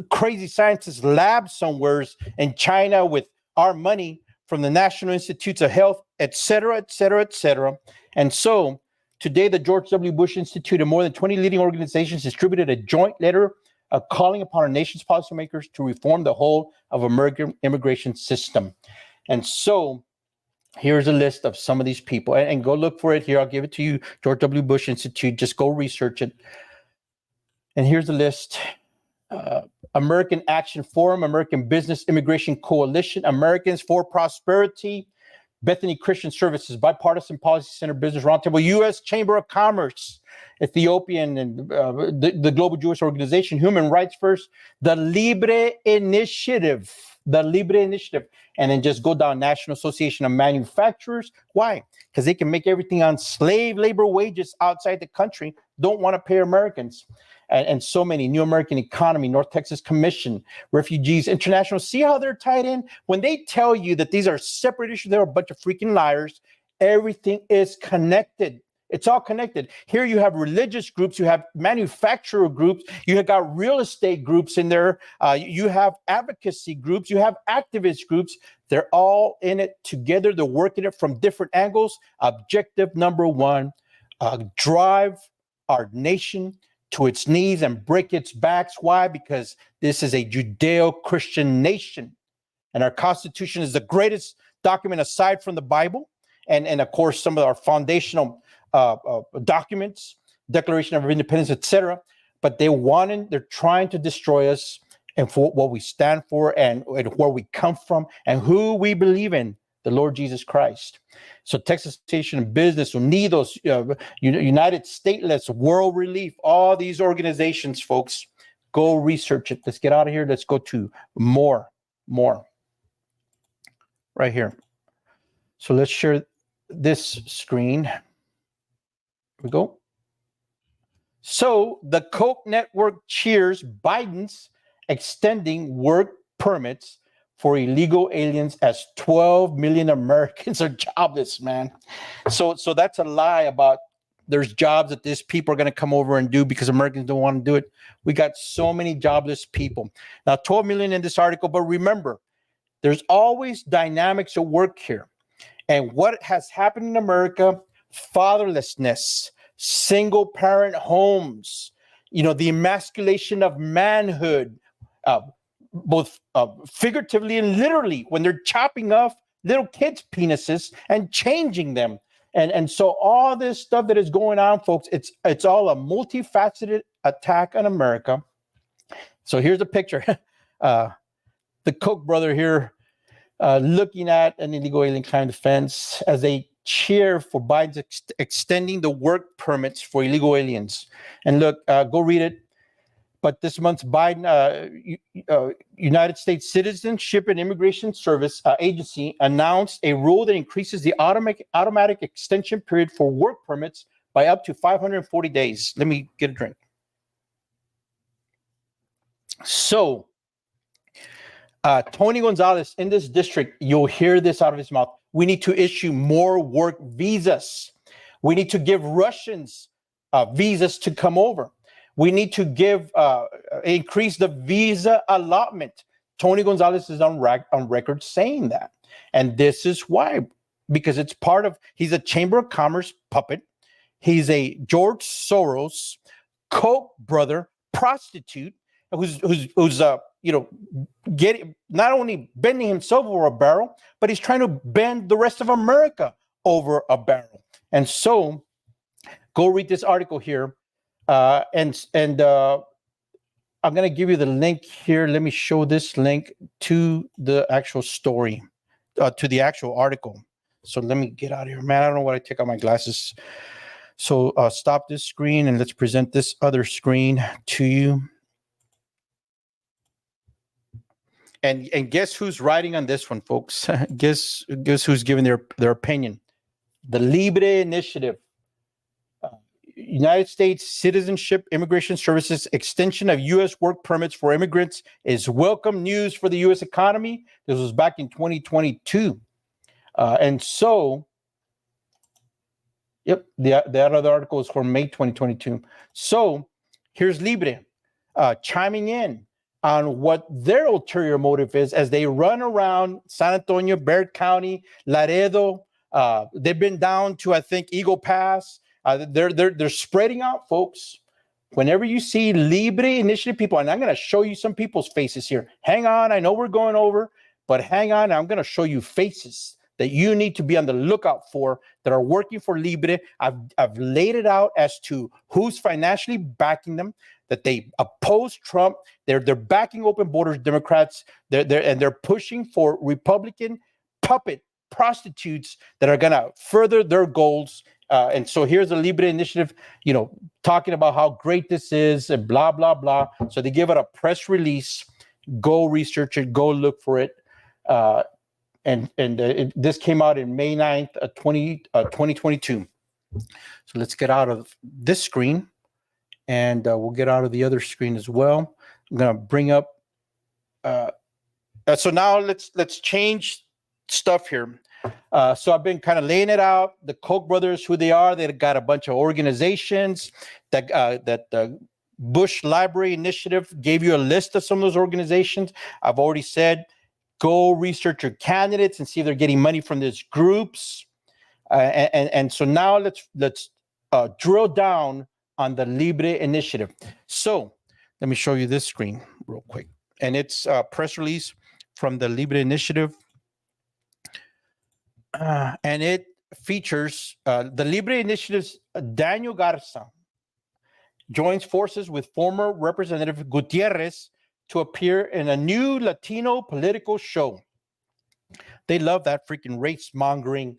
crazy scientist lab somewhere in China with our money from the National Institutes of Health, et cetera, et cetera, et cetera. And so today, the George W. Bush Institute and more than 20 leading organizations distributed a joint letter calling upon our nation's policymakers to reform the whole of American immigration system. And so here's a list of some of these people, and go look for it here. I'll give it to you, George W. Bush Institute. Just go research it. And here's the list. American Action Forum, American Business Immigration Coalition, Americans for Prosperity, Bethany Christian Services, Bipartisan Policy Center, Business Roundtable, U.S. Chamber of Commerce, Ethiopian and the Global Jewish Organization, Human Rights First, the LIBRE Initiative, and then just go down, National Association of Manufacturers. Why? Because they can make everything on slave labor wages outside the country, don't want to pay Americans. And so many, New American Economy, North Texas Commission, Refugees International. See how they're tied in? When they tell you that these are separate issues, they're a bunch of freaking liars. Everything is connected. It's all connected. Here you have religious groups, you have manufacturer groups, you have got real estate groups in there, you have advocacy groups, you have activist groups. They're all in it together. They're working it from different angles. Objective number one, drive our nation to its knees and break its backs. Why? Because this is a Judeo-Christian nation. And our Constitution is the greatest document aside from the Bible. And of course, some of our foundational documents, Declaration of Independence, etc. But they're trying to destroy us and for what we stand for and where we come from and who we believe in, the Lord Jesus Christ. So Texas Association of Business, Unidos, United Stateless, World Relief, all these organizations, folks, go research it. Let's get out of here. Let's go to more right here. So let's share this screen. Here we go. So the Koch network cheers Biden's extending work permits for illegal aliens as 12 million Americans are jobless, man. So that's a lie about there's jobs that these people are going to come over and do because Americans don't want to do it. We got so many jobless people. Now, 12 million in this article, but remember, there's always dynamics at work here. And what has happened in America, fatherlessness, single parent homes, the emasculation of manhood, both figuratively and literally, when they're chopping off little kids' penises and changing them. And so all this stuff that is going on, folks, it's all a multifaceted attack on America. So here's a picture. The Koch brother here looking at an illegal alien climbing the fence as they cheer for Biden's extending the work permits for illegal aliens. And look, go read it. but this month's Biden United States Citizenship and Immigration Service Agency announced a rule that increases the automatic extension period for work permits by up to 540 days. Let me get a drink. So, Tony Gonzalez, in this district, you'll hear this out of his mouth. We need to issue more work visas. We need to give Russians visas to come over. We need to increase the visa allotment. Tony Gonzalez is on record saying that. And this is why, because it's he's a Chamber of Commerce puppet. He's a George Soros, Koch brother, prostitute, who's getting, not only bending himself over a barrel, but he's trying to bend the rest of America over a barrel. And so, go read this article here, and I'm going to give you the link here. Let me show this link to the actual story, to the actual article. So let me get out of here, man. I don't know what I take out my glasses. So stop this screen and let's present this other screen to you. And guess who's writing on this one, folks? guess who's giving their opinion? The LIBRE Initiative, United States Citizenship Immigration Services extension of U.S. work permits for immigrants is welcome news for the U.S. economy. This was back in 2022. And so, yep, that other article is from May 2022. So here's LIBRE chiming in on what their ulterior motive is as they run around San Antonio, Bexar County, Laredo. They've been down to, I think, Eagle Pass. They're spreading out, folks. Whenever you see LIBRE Initiative people, and I'm going to show you some people's faces here. Hang on, I know we're going over, but hang on. I'm going to show you faces that you need to be on the lookout for that are working for LIBRE. I've laid it out as to who's financially backing them, that they oppose Trump. They're backing open borders Democrats. They're pushing for Republican puppet prostitutes that are going to further their goals. And so here's the LIBRE Initiative, talking about how great this is and blah, blah, blah. So they give it a press release. Go research it. Go look for it. This came out in May 9th, 2022. So let's get out of this screen, and we'll get out of the other screen as well. I'm going to bring up. So now let's change stuff here. So I've been kind of laying it out. The Koch brothers, who they are, they got a bunch of organizations that the Bush Library Initiative gave you a list of some of those organizations. I've already said, go research your candidates and see if they're getting money from these groups. And so now let's drill down on the LIBRE Initiative. So let me show you this screen real quick. And it's a press release from the LIBRE Initiative. And it features the LIBRE Initiative's Daniel Garza joins forces with former Representative Gutierrez to appear in a new Latino political show. They love that freaking race-mongering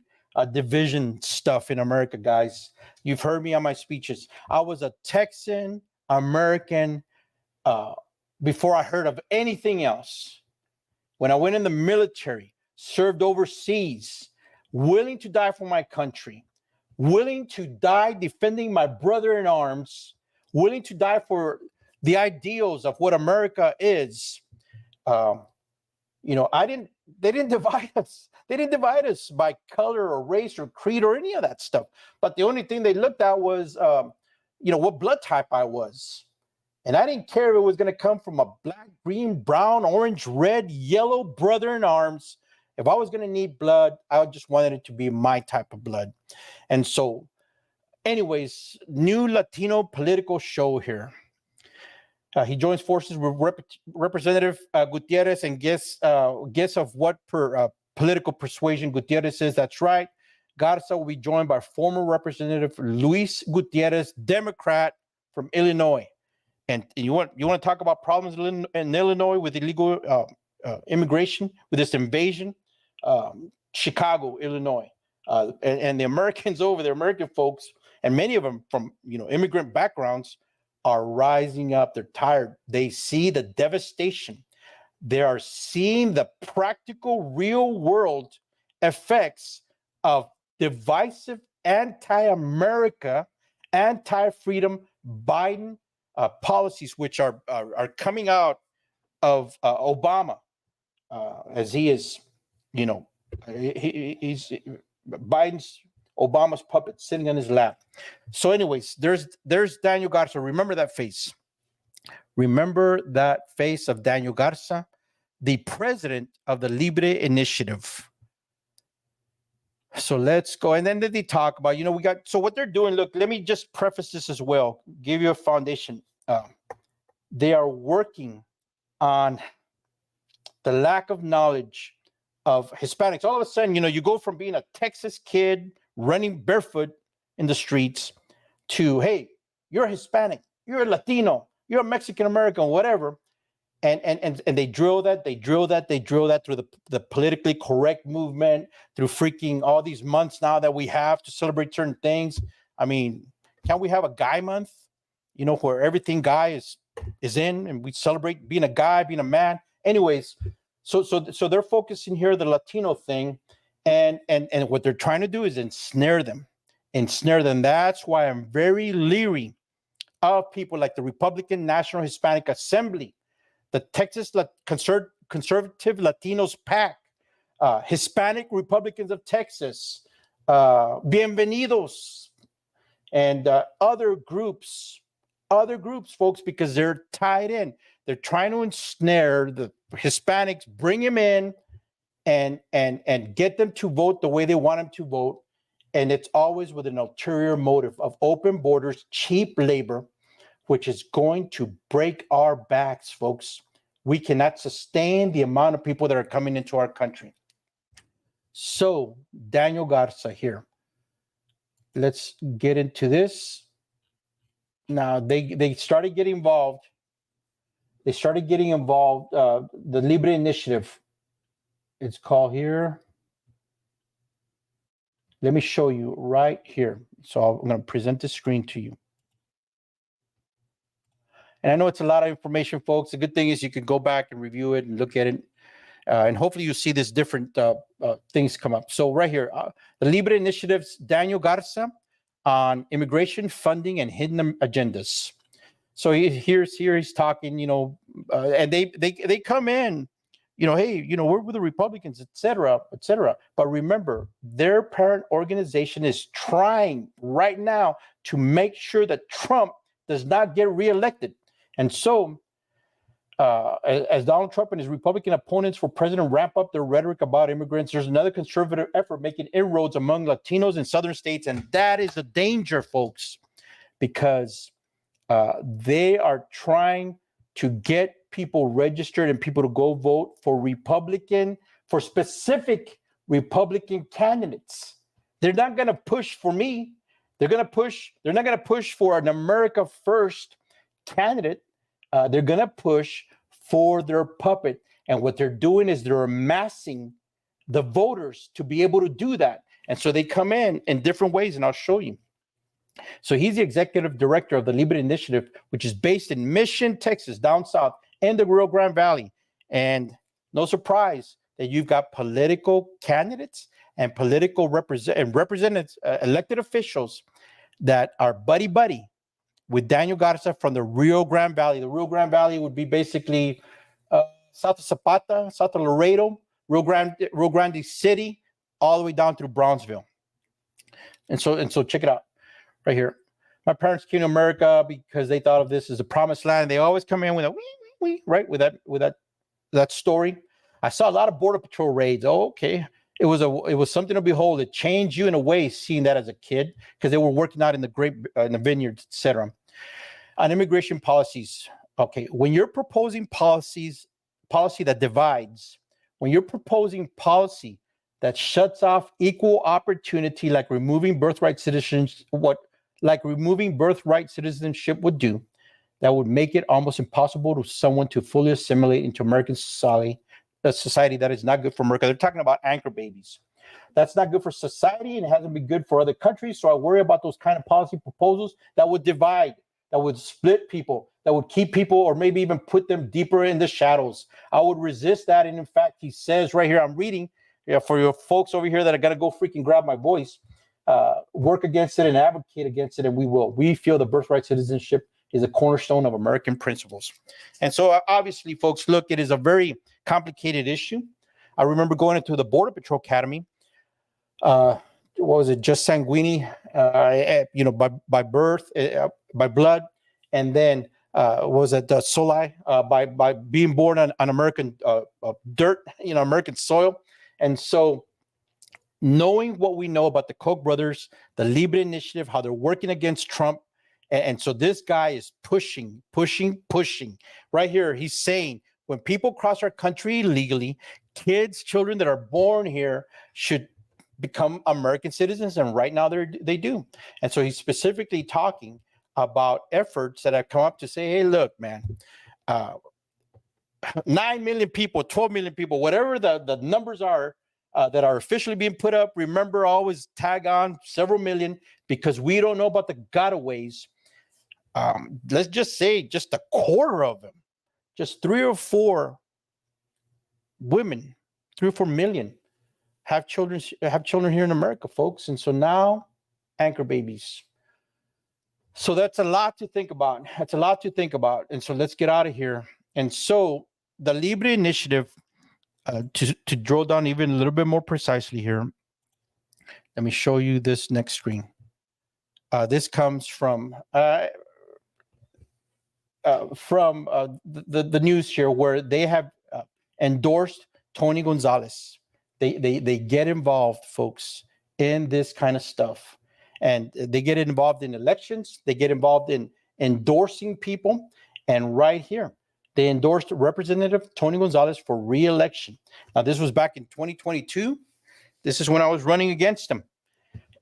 division stuff in America, guys. You've heard me on my speeches. I was a Texan American before I heard of anything else. When I went in the military, served overseas, willing to die for my country, willing to die defending my brother in arms, willing to die for the ideals of what America is. They didn't divide us. They didn't divide us by color or race or creed or any of that stuff. But the only thing they looked at was, what blood type I was. And I didn't care if it was going to come from a black, green, brown, orange, red, yellow brother in arms. If I was going to need blood, I just wanted it to be my type of blood. And so, anyways, new Latino political show here. He joins forces with Representative Gutierrez, and guess of what political persuasion Gutierrez is. That's right. Garza will be joined by former Representative Luis Gutierrez, Democrat from Illinois. And you want to talk about problems in Illinois with illegal immigration, with this invasion? Chicago, Illinois, and the Americans over there, American folks, and many of them from immigrant backgrounds, are rising up. They're tired. They see the devastation. They are seeing the practical, real world effects of divisive, anti-America, anti-freedom Biden policies, which are coming out of Obama, as he is, you know, he's Obama's puppet sitting on his lap. So, anyways, there's Daniel Garza. Remember that face. Remember that face of Daniel Garza, the president of the LIBRE Initiative. So let's go. And then they talk about, you know, so what they're doing, look, let me just preface this as well, give you a foundation. They are working on the lack of knowledge of Hispanics. All of a sudden, you know, you go from being a Texas kid running barefoot in the streets to, hey, you're a Hispanic, you're a Latino, you're a Mexican American, whatever. And they drill that through the politically correct movement, through freaking all these months now that we have to celebrate certain things. I mean, can't we have a guy month, you know, where everything guy is in and we celebrate being a guy, being a man? Anyways, so they're focusing here the Latino thing, and what they're trying to do is ensnare them. That's why I'm very leery of people like the Republican National Hispanic Assembly, the Texas Conservative Latinos PAC, Hispanic Republicans of Texas, Bienvenidos, and other groups, folks, because they're tied in. They're trying to ensnare the Hispanics, bring them in, and get them to vote the way they want them to vote. And it's always with an ulterior motive of open borders, cheap labor, which is going to break our backs, folks. We cannot sustain the amount of people that are coming into our country. So, Daniel Garza here. Let's get into this. Now, they started getting involved. The LIBRE Initiative. It's called here. Let me show you right here. So I'm going to present the screen to you. And I know it's a lot of information, folks. The good thing is you can go back and review it and look at it. And hopefully you see this different things come up. So right here, the LIBRE Initiative's Daniel Garza on immigration funding and hidden agendas. So he's talking, you know, and they come in, you know, hey, you know, we're with the Republicans, et cetera, et cetera. But remember, their parent organization is trying right now to make sure that Trump does not get reelected. And so, as Donald Trump and his Republican opponents for president ramp up their rhetoric about immigrants, there's another conservative effort making inroads among Latinos in southern states. And that is a danger, folks, because they are trying to get people registered and people to go vote for specific Republican candidates. They're not going to push for me. They're not going to push for an America First candidate. They're going to push for their puppet. And what they're doing is they're amassing the voters to be able to do that. And so they come in different ways, and I'll show you. So he's the executive director of the LIBRE Initiative, which is based in Mission, Texas, down south, and the Rio Grande Valley. And no surprise that you've got political candidates and political representatives, elected officials that are buddy-buddy with Daniel Garza from the Rio Grande Valley. The Rio Grande Valley would be basically south of Zapata, south of Laredo, Rio Grande City, all the way down through Brownsville. And so check it out right here. My parents came to America because they thought of this as a promised land. They always come in with a wee, right, with that story. I saw a lot of Border Patrol raids. Oh, okay. It was something to behold. It changed you in a way, seeing that as a kid, because they were working out in the vineyards, etc. On immigration policies, okay, when you're proposing policy that divides, when you're proposing policy that shuts off equal opportunity, like removing birthright citizenship, would do, that would make it almost impossible to someone to fully assimilate into American society. A society that is not good for America. They're talking about anchor babies. That's not good for society, and it hasn't been good for other countries. So I worry about those kind of policy proposals that would divide. that would split people, that would keep people or maybe even put them deeper in the shadows. I would resist that. And in fact, he says right here, I'm reading for your folks over here that are going to go freaking grab my voice, work against it and advocate against it, and we will. We feel the birthright citizenship is a cornerstone of American principles. And so obviously, folks, look, it is a very complicated issue. I remember going into the Border Patrol Academy. What was it? Just sanguine, by birth, by blood, and then was it soli, by being born on American dirt, American soil. And so knowing what we know about the Koch brothers, the LIBRE initiative, how they're working against Trump. And so this guy is pushing. Right here, he's saying when people cross our country illegally, children that are born here should become American citizens. And right now they do. And so he's specifically talking about efforts that have come up to say, hey, look, man, 9 million people, 12 million people, whatever the numbers are that are officially being put up. Remember, always tag on several million because we don't know about the gotaways. Let's just say just a quarter of them, just 3 or 4 women, 3 or 4 million have children here in America, folks. And so now anchor babies. So that's a lot to think about. And so let's get out of here. And so the LIBRE initiative, to drill down even a little bit more precisely here, let me show you this next screen. This comes from the news here, where they have endorsed Tony Gonzalez. They get involved, folks, in this kind of stuff, and they get involved in elections. They get involved in endorsing people, and right here, they endorsed Representative Tony Gonzalez for re-election. Now, this was back in 2022. This is when I was running against him.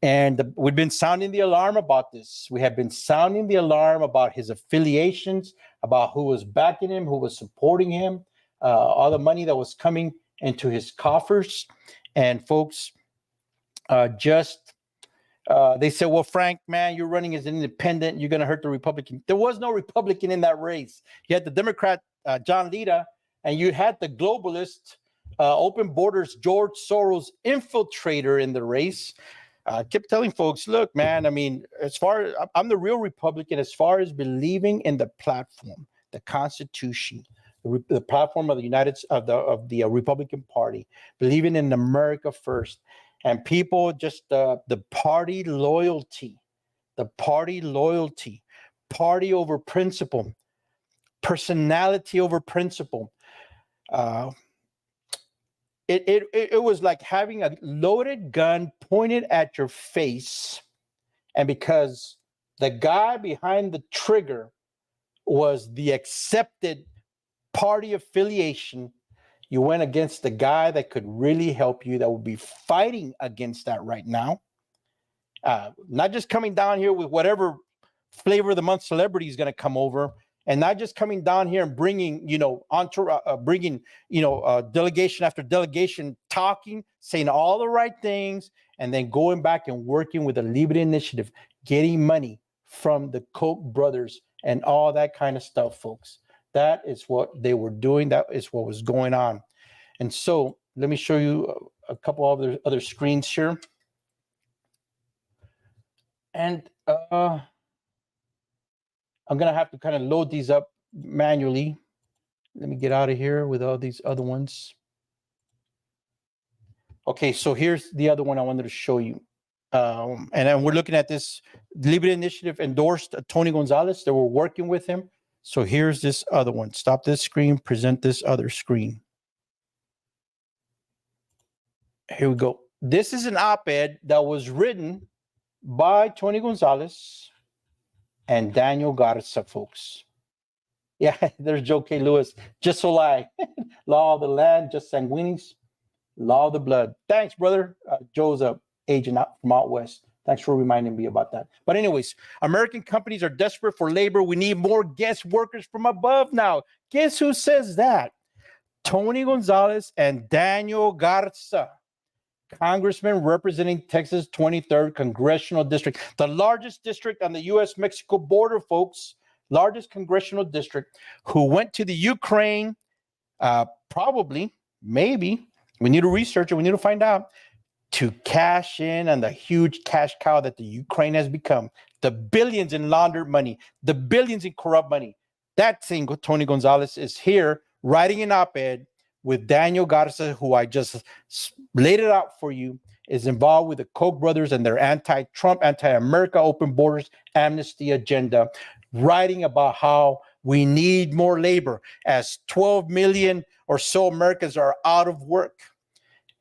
And we've been sounding the alarm about this. We have been sounding the alarm about his affiliations, about who was backing him, who was supporting him, all the money that was coming into his coffers. And folks, they said, well, Frank, man, you're running as an independent. You're going to hurt the Republican. There was no Republican in that race. You had the Democrat, John Lida, and you had the globalist, open borders, George Soros infiltrator in the race. I kept telling folks, look, man, I mean, I'm the real Republican as far as believing in the platform, the Constitution, the platform of the Republican Party, believing in America first. And people just the party loyalty, party over principle, personality over principle. It was like having a loaded gun pointed at your face, and because the guy behind the trigger was the accepted party affiliation, you went against the guy that could really help you, that would be fighting against that right now. Not just coming down here with whatever flavor of the month celebrity is going to come over, and not just coming down here and bringing, delegation after delegation, talking, saying all the right things, and then going back and working with the LIBRE initiative, getting money from the Koch brothers and all that kind of stuff, folks. That is what they were doing. That is what was going on. And so let me show you a couple of other screens here. And I'm going to have to kind of load these up manually. Let me get out of here with all these other ones. Okay, so here's the other one I wanted to show you. And then we're looking at this. LIBRE initiative endorsed Tony Gonzalez. They were working with him. So here's this other one. Stop this screen, present this other screen. Here we go. This is an op-ed that was written by Tony Gonzalez and Daniel Garza, folks. Yeah, there's Joe K. Lewis. Just so lie. Law of the land, just sanguinis. Law of the blood. Thanks, brother. Joe's a agent from out west. Thanks for reminding me about that. But anyways, American companies are desperate for labor. We need more guest workers from above now. Guess who says that? Tony Gonzalez and Daniel Garza. congressman representing Texas 23rd Congressional District, the largest district on the U.S.-Mexico border, folks, largest congressional district, who went to the Ukraine, probably, maybe, we need to research it, we need to find out, to cash in on the huge cash cow that the Ukraine has become, the billions in laundered money, the billions in corrupt money. That thing, Tony Gonzalez, is here writing an op-ed with Daniel Garza, who I just laid it out for you, is involved with the Koch brothers and their anti-Trump, anti-America, open borders, amnesty agenda, writing about how we need more labor as 12 million or so Americans are out of work.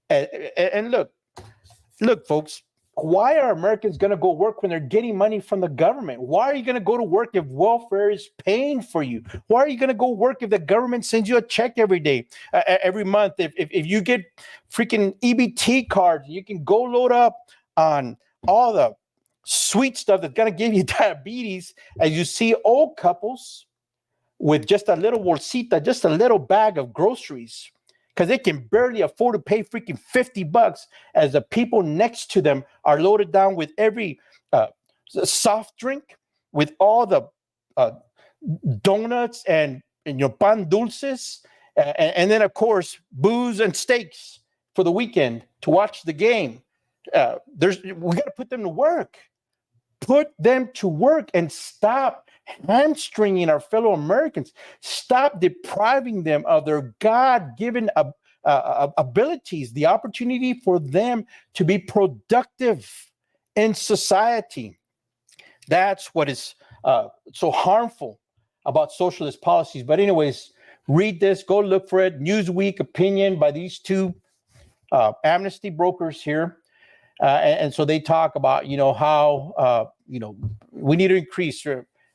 And look, folks, why are Americans going to go work when they're getting money from the government? Why are you going to go to work if welfare is paying for you? Why are you going to go work if the government sends you a check every day, every month? If you get freaking EBT cards, you can go load up on all the sweet stuff that's going to give you diabetes, as you see old couples with just a little bolsita, just a little bag of groceries, because they can barely afford to pay freaking $50 as the people next to them are loaded down with every soft drink, with all the donuts and pan dulces, and then, of course, booze and steaks for the weekend to watch the game. We got to put them to work. Put them to work and stop hamstringing our fellow Americans. Stop depriving them of their God-given abilities, the opportunity for them to be productive in society. That's what is so harmful about socialist policies. But anyways, read this, go look for it. Newsweek opinion by these two amnesty brokers here. And so they talk about, how, we need to increase.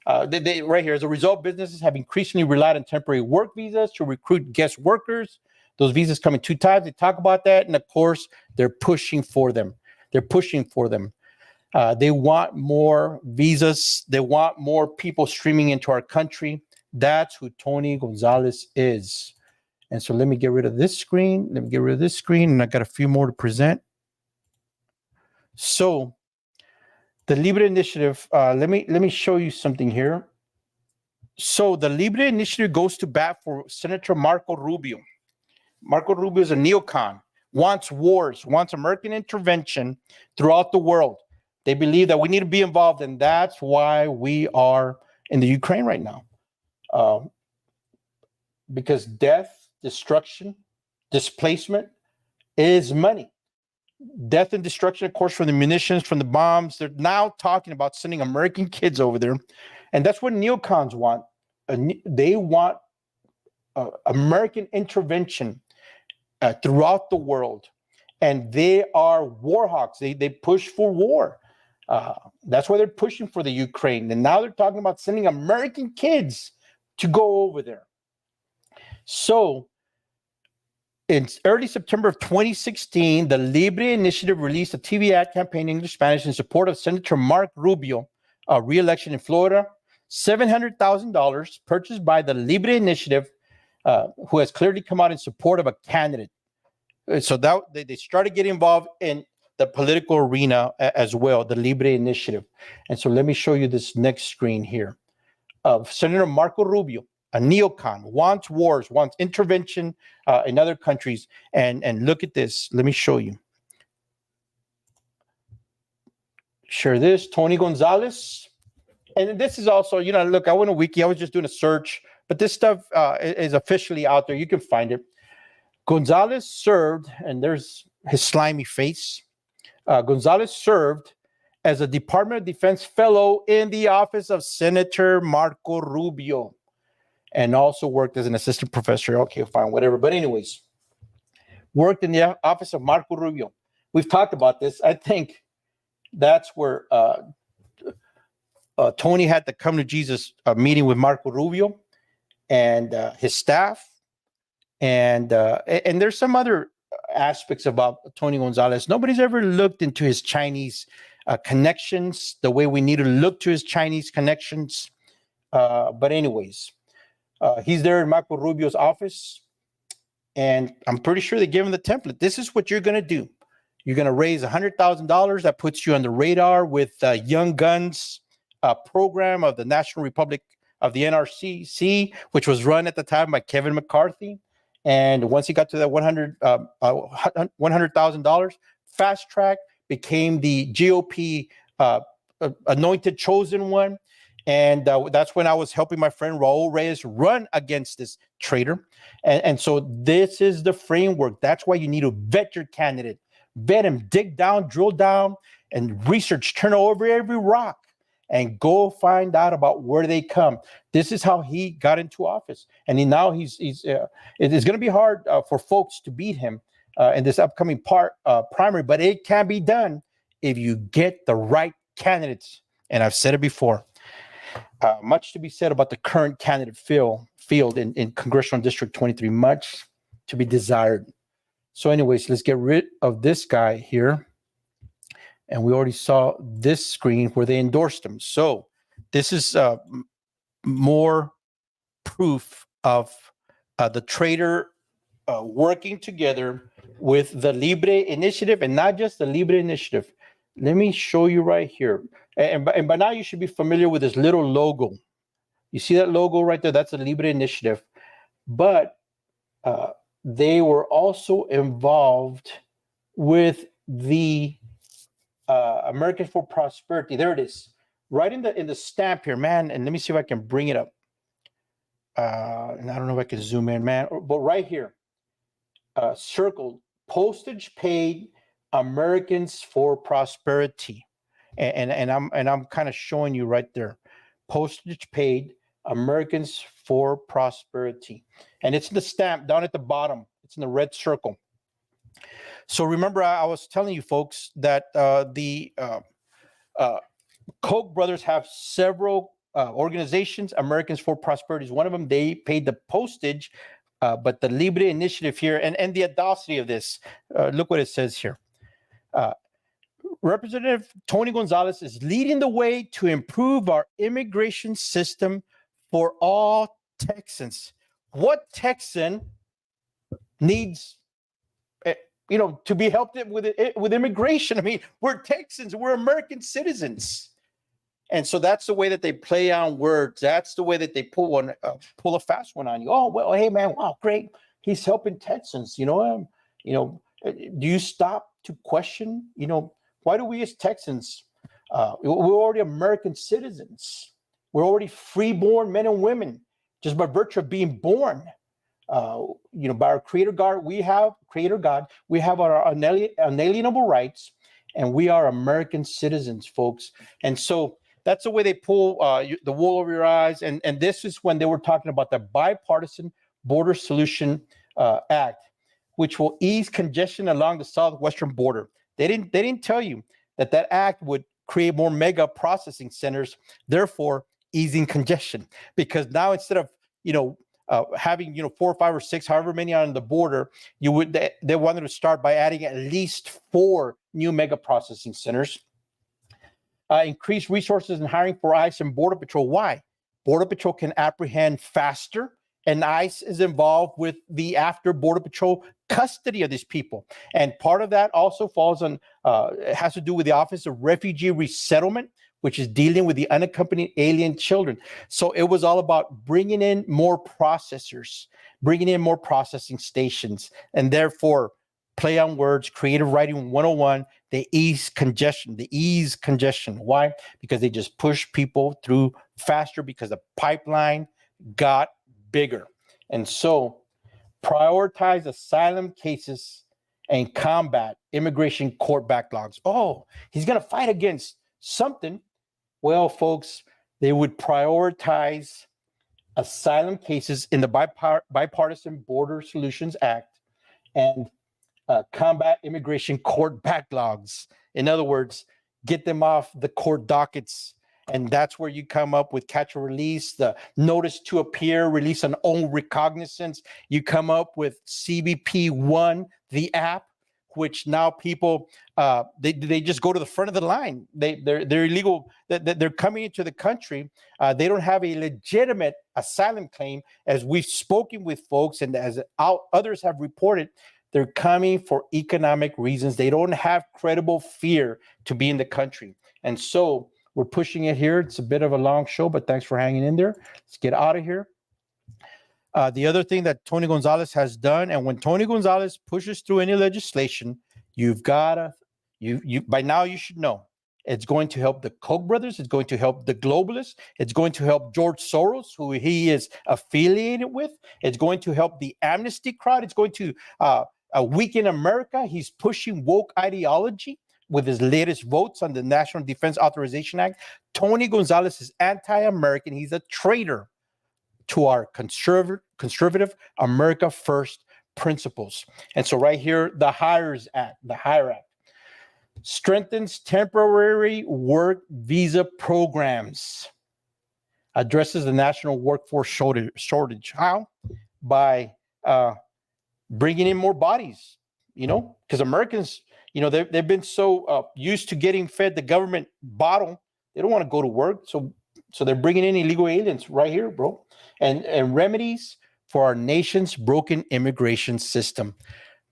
Right here, as a result, businesses have increasingly relied on temporary work visas to recruit guest workers. Those visas come in 2 types. They talk about that. And of course, they're pushing for them. They want more visas. They want more people streaming into our country. That's who Tony Gonzalez is. And so let me get rid of this screen. And I got a few more to present. So the LIBRE Initiative, let me show you something here. So the LIBRE Initiative goes to bat for Senator Marco Rubio. Marco Rubio is a neocon, wants wars, wants American intervention throughout the world. They believe that we need to be involved, and that's why we are in the Ukraine right now. Because death, destruction, displacement is money. Death and destruction, of course, from the munitions, from the bombs. They're now talking about sending American kids over there. And that's what neocons want. They want American intervention throughout the world. And they are war hawks. They push for war. That's why they're pushing for the Ukraine. And now they're talking about sending American kids to go over there. So in early September of 2016, the LIBRE Initiative released a TV ad campaign in English-Spanish in support of Senator Mark Rubio, re-election in Florida. $700,000 purchased by the LIBRE Initiative, who has clearly come out in support of a candidate. So that they started getting involved in the political arena as well, the LIBRE Initiative. And so let me show you this next screen here of Senator Marco Rubio, a neocon, wants wars, wants intervention in other countries. And look at this. Let me show you. Share this, Tony Gonzalez. And this is also, look, I went a wiki. I was just doing a search, but this stuff is officially out there. You can find it. Gonzalez served, and there's his slimy face. Gonzalez served as a Department of Defense fellow in the office of Senator Marco Rubio, and also worked as an assistant professor. Okay, fine, whatever. But anyways, worked in the office of Marco Rubio. We've talked about this. I think that's where Tony had the Come to Jesus meeting with Marco Rubio and his staff. And there's some other aspects about Tony Gonzalez. Nobody's ever looked into his Chinese connections the way we need to look to his Chinese connections. But anyways, he's there in Marco Rubio's office, and I'm pretty sure they gave him the template. This is what you're going to do. You're going to raise $100,000. That puts you on the radar with Young Guns program of the National Republic of the NRCC, which was run at the time by Kevin McCarthy. And once he got to that $100,000, fast track, became the GOP anointed chosen one. And that's when I was helping my friend Raul Reyes run against this traitor. And so this is the framework. That's why you need to vet your candidate. Vet him, dig down, drill down, and research, turn over every rock, and go find out about where they come. This is how he got into office. And it is going to be hard for folks to beat him in this upcoming primary, but it can be done if you get the right candidates. And I've said it before. Much to be said about the current candidate field in Congressional District 23, much to be desired. So anyways, let's get rid of this guy here. And we already saw this screen where they endorsed him. So this is more proof of the traitor working together with the LIBRE initiative, and not just the LIBRE initiative. Let me show you right here. And by now you should be familiar with this little logo. You see that logo right there? That's the LIBRE initiative. But they were also involved with the Americans for Prosperity. There it is, right in the stamp here, man. And let me see if I can bring it up. And I don't know if I can zoom in, man. But right here, circled, postage paid, Americans for Prosperity. And I'm kind of showing you right there, postage paid, Americans for Prosperity. And it's in the stamp down at the bottom. It's in the red circle. So remember, I was telling you folks that the Koch brothers have several organizations. Americans for Prosperity is one of them. They paid the postage, but the LIBRE initiative here, and the audacity of this, look what it says here. Representative Tony Gonzalez is leading the way to improve our immigration system for all Texans. What Texan needs, to be helped with immigration? I mean, we're Texans, we're American citizens. And so that's the way that they play on words. That's the way that they pull a fast one on you. Oh, well, hey, man, wow, great. He's helping Texans. Do you stop to question, why do we as Texans, we're already American citizens. We're already freeborn men and women just by virtue of being born. By our Creator God, we have our unalienable rights, and we are American citizens, folks. And so that's the way they pull the wool over your eyes. And this is when they were talking about the Bipartisan Border Solution Act, which will ease congestion along the southwestern border. They didn't tell you that act would create more mega processing centers, therefore easing congestion. Because now instead of having 4 or 5 or 6, however many are on the border, they wanted to start by adding at least 4 new mega processing centers. Increase resources in hiring for ICE and Border Patrol. Why? Border Patrol can apprehend faster, and ICE is involved with the after Border Patrol custody of these people. And part of that also falls on, it has to do with the Office of Refugee Resettlement, which is dealing with the unaccompanied alien children. So it was all about bringing in more processors, bringing in more processing stations, and therefore play on words, creative writing 101, they ease congestion. Why? Because they just push people through faster because the pipeline got bigger. And so prioritize asylum cases and combat immigration court backlogs. Oh, he's going to fight against something. Well, folks, they would prioritize asylum cases in the Bipartisan Border Solutions Act and combat immigration court backlogs. In other words, get them off the court dockets. And that's where you come up with catch and release, the notice to appear, release on own recognizance. You come up with CBP One, the app, which now people they just go to the front of the line. They're illegal. They're coming into the country. They don't have a legitimate asylum claim, as we've spoken with folks and as others have reported. They're coming for economic reasons. They don't have credible fear to be in the country. And so we're pushing it here. It's a bit of a long show, but thanks for hanging in there. Let's get out of here. The other thing that Tony Gonzalez has done, and when Tony Gonzalez pushes through any legislation, you've got to, by now you should know, it's going to help the Koch brothers. It's going to help the globalists. It's going to help George Soros, who he is affiliated with. It's going to help the Amnesty crowd. It's going to weaken America. He's pushing woke ideology with his latest votes on the National Defense Authorization Act. Tony Gonzalez is anti-American. He's a traitor to our conservative America First principles. And so right here, the HIRE Act strengthens temporary work visa programs, addresses the national workforce shortage. How? By bringing in more bodies, because Americans, they've been so used to getting fed the government bottle. They don't want to go to work. So they're bringing in illegal aliens right here, bro. And remedies for our nation's broken immigration system.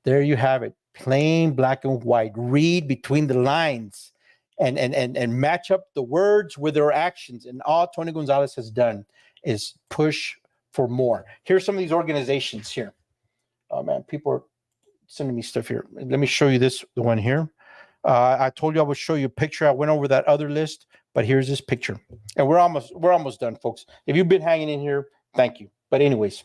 There you have it, plain black and white. Read between the lines and match up the words with their actions. And all Tony Gonzalez has done is push for more. Here's some of these organizations here. Oh man, people are sending me stuff here. Let me show you the one here. I told you I would show you a picture. I went over that other list, but here's this picture. And we're almost done, folks. If you've been hanging in here, thank you. But anyways,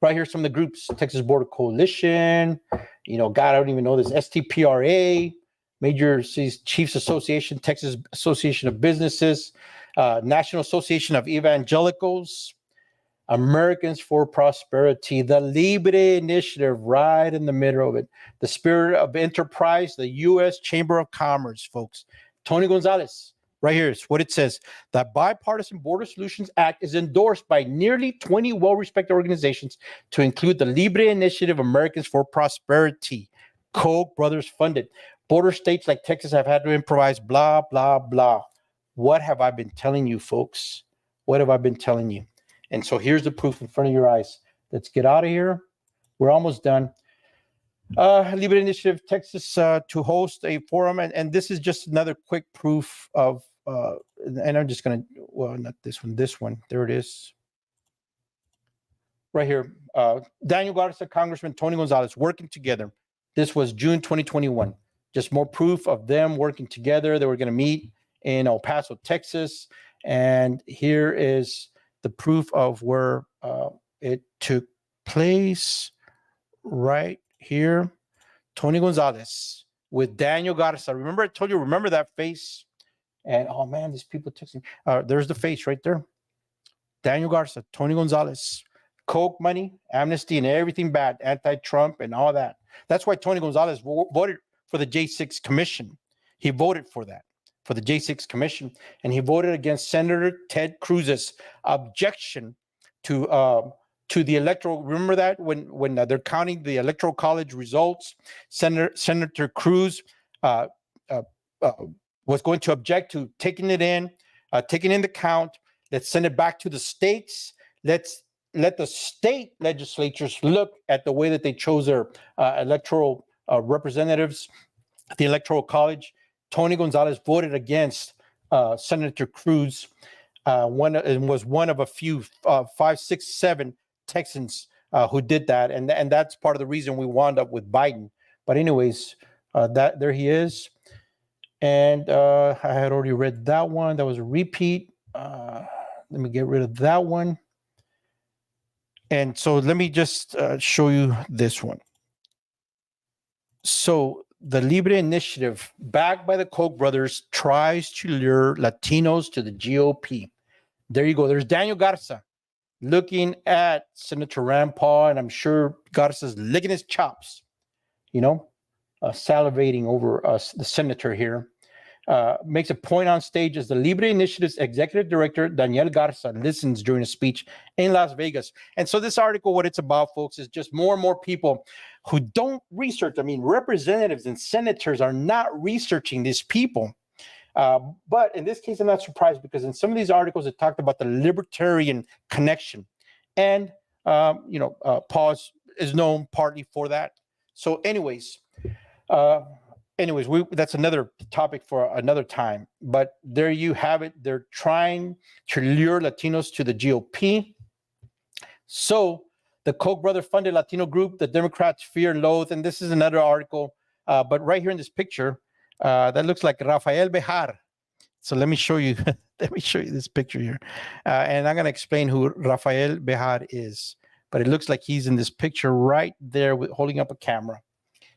right here, some of the groups: Texas Border Coalition, God, I don't even know this, STPRA, Major Cities Chiefs Association, Texas Association of Businesses, National Association of Evangelicals, Americans for Prosperity, the LIBRE Initiative, right in the middle of it, the Spirit of Enterprise, the U.S. Chamber of Commerce, folks. Tony Gonzalez, right here is what it says. The Bipartisan Border Solutions Act is endorsed by nearly 20 well-respected organizations to include the LIBRE Initiative, Americans for Prosperity, Koch brothers funded. Border states like Texas have had to improvise, blah, blah, blah. What have I been telling you, folks? What have I been telling you? And so here's the proof in front of your eyes. Let's get out of here. We're almost done. LIBRE Initiative, Texas, to host a forum. And this is just another quick proof of, and I'm just going to, well, not this one. There it is. Right here. Daniel Garza, Congressman Tony Gonzalez, working together. This was June 2021. Just more proof of them working together. They were going to meet in El Paso, Texas. And here is the proof of where it took place right here. Tony Gonzalez with Daniel Garza. Remember, I told you, remember that face? And oh man, these people texting. There's the face right there. Daniel Garza, Tony Gonzalez, Koch money, Amnesty, and everything bad, anti-Trump and all that. That's why Tony Gonzalez voted for the J6 Commission. He voted for that, for the J6 Commission, and he voted against Senator Ted Cruz's objection to the electoral. Remember that when they're counting the electoral college results, Senator Cruz was going to object to taking in the count. Let's send it back to the states. Let's let the state legislatures look at the way that they chose their electoral representatives, the electoral college. Tony Gonzalez voted against Senator Cruz, was one of a few 5, 6, 7 Texans who did that, and that's part of the reason we wound up with Biden. But anyways, that there he is, and I had already read that one. That was a repeat. Let me get rid of that one, and so let me just show you this one. So the LIBRE Initiative, backed by the Koch brothers, tries to lure Latinos to the GOP. There you go. There's Daniel Garza looking at Senator Rand Paul, and I'm sure Garza's licking his chops, salivating over the senator here. Makes a point on stage as the LIBRE Initiative's executive director, Daniel Garza, listens during a speech in Las Vegas. And so this article, what it's about, folks, is just more and more people who don't research. I mean, representatives and senators are not researching these people. But in this case, I'm not surprised, because in some of these articles, it talked about the libertarian connection. And, Paul is known partly for that. So anyways, that's another topic for another time. But there you have it. They're trying to lure Latinos to the GOP. So the Koch brother funded Latino group, the Democrats fear and loathe. And this is another article. But right here in this picture, that looks like Rafael Bejar. So let me show you. Let me show you this picture here. And I'm going to explain who Rafael Bejar is. But it looks like he's in this picture right there with holding up a camera.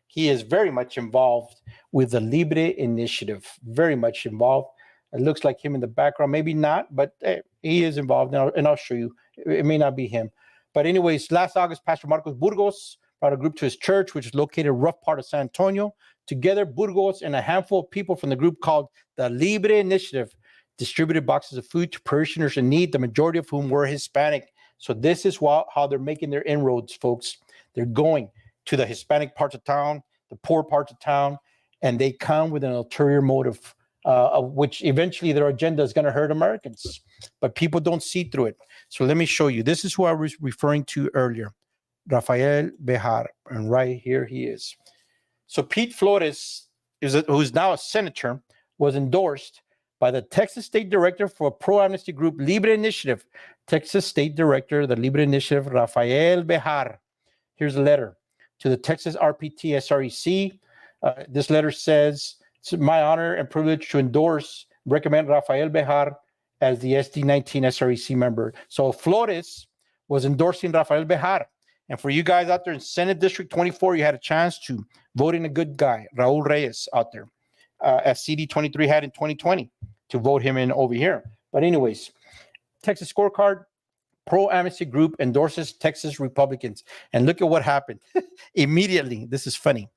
He is very much involved with the LIBRE initiative, very much involved. It looks like him in the background, maybe not, but he is involved, and I'll show you. It may not be him. But anyways, last August, Pastor Marcos Burgos brought a group to his church, which is located in a rough part of San Antonio. Together, Burgos and a handful of people from the group called the LIBRE Initiative distributed boxes of food to parishioners in need, the majority of whom were Hispanic. So this is how they're making their inroads, folks. They're going to the Hispanic parts of town, the poor parts of town, and they come with an ulterior motive, of which eventually their agenda is going to hurt Americans. But people don't see through it. So let me show you. This is who I was referring to earlier, Rafael Bejar, and right here he is. So Pete Flores, who's now a senator, was endorsed by the Texas State Director for a pro-amnesty group, LIBRE Initiative. Texas State Director, the LIBRE Initiative, Rafael Bejar. Here's a letter to the Texas RPT SREC. This letter says, it's my honor and privilege to recommend Rafael Bejar as the SD19 SREC member. So Flores was endorsing Rafael Bejar. And for you guys out there in Senate District 24, you had a chance to vote in a good guy, Raul Reyes out there, as CD23 had in 2020, to vote him in over here. But anyways, Texas scorecard, pro-amnesty group endorses Texas Republicans. And look at what happened. Immediately, this is funny.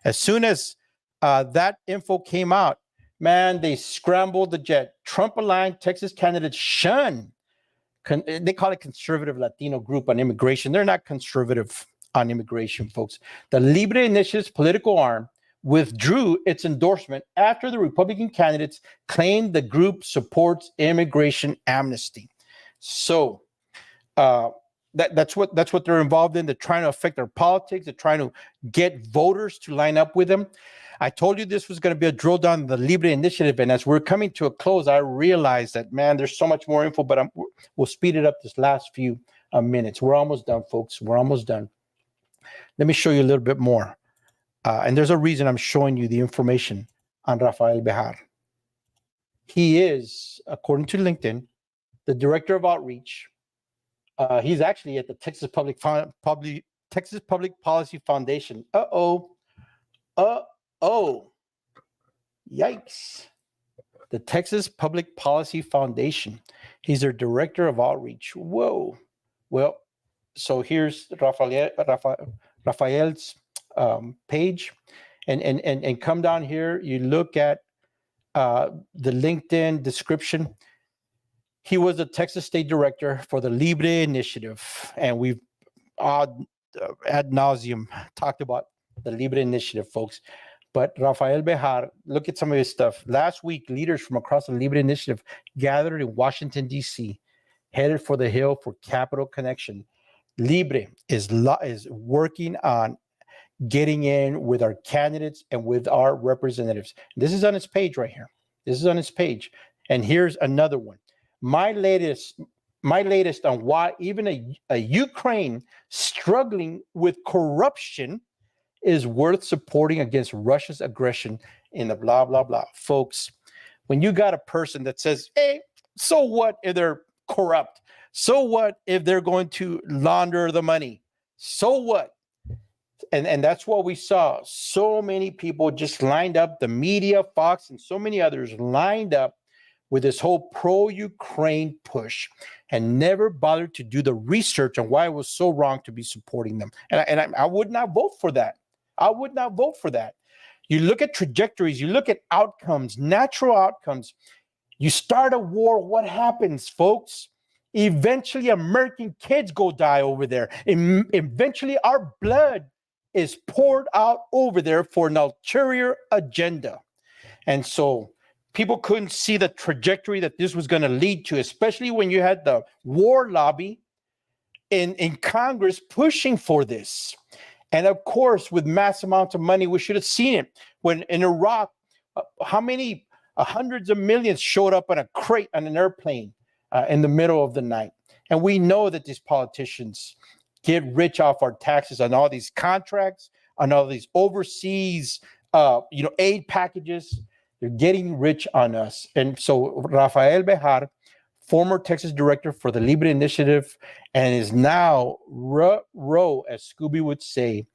As soon as that info came out, man, they scrambled the jet. Trump-aligned Texas candidates shun. They call it conservative Latino group on immigration. They're not conservative on immigration, folks. The LIBRE Initiative's political arm withdrew its endorsement after the Republican candidates claimed the group supports immigration amnesty. So that's what they're involved in. They're trying to affect their politics. They're trying to get voters to line up with them. I told you this was going to be a drill down on the LIBRE Initiative, and as we're coming to a close, I realized that, man, there's so much more info, but we'll speed it up this last few minutes. We're almost done, folks. We're almost done. Let me show you a little bit more. And there's a reason I'm showing you the information on Rafael Bejar. He is, according to LinkedIn, the director of outreach. He's actually at the Texas Public Policy Foundation. Yikes. The Texas Public Policy Foundation. He's their director of outreach. Whoa. Well, so here's Rafael's page. And come down here, you look at the LinkedIn description. He was the Texas State Director for the LIBRE Initiative. And we've ad nauseum talked about the LIBRE Initiative, folks. But Rafael Bejar, look at some of his stuff. Last week, leaders from across the LIBRE Initiative gathered in Washington, D.C., headed for the Hill for Capital Connection. LIBRE is working on getting in with our candidates and with our representatives. This is on his page right here. This is on his page. And here's another one. My latest on why even a Ukraine struggling with corruption is worth supporting against Russia's aggression in the blah, blah, blah. Folks, when you got a person that says, hey, so what if they're corrupt? So what if they're going to launder the money? So what? And that's what we saw. So many people just lined up, the media, Fox, and so many others lined up with this whole pro-Ukraine push and never bothered to do the research on why it was so wrong to be supporting them. And I would not vote for that. I would not vote for that. You look at trajectories, you look at outcomes, natural outcomes. You start a war, what happens, folks? Eventually, American kids go die over there. Eventually, our blood is poured out over there for an ulterior agenda. And so people couldn't see the trajectory that this was going to lead to, especially when you had the war lobby in Congress pushing for this. And of course, with mass amounts of money, we should have seen it. When in Iraq, how many hundreds of millions showed up on a crate on an airplane in the middle of the night? And we know that these politicians get rich off our taxes on all these contracts, on all these overseas, aid packages. They're getting rich on us. And so Rafael Bejar, former Texas director for the LIBRE Initiative, and is now, as Scooby would say,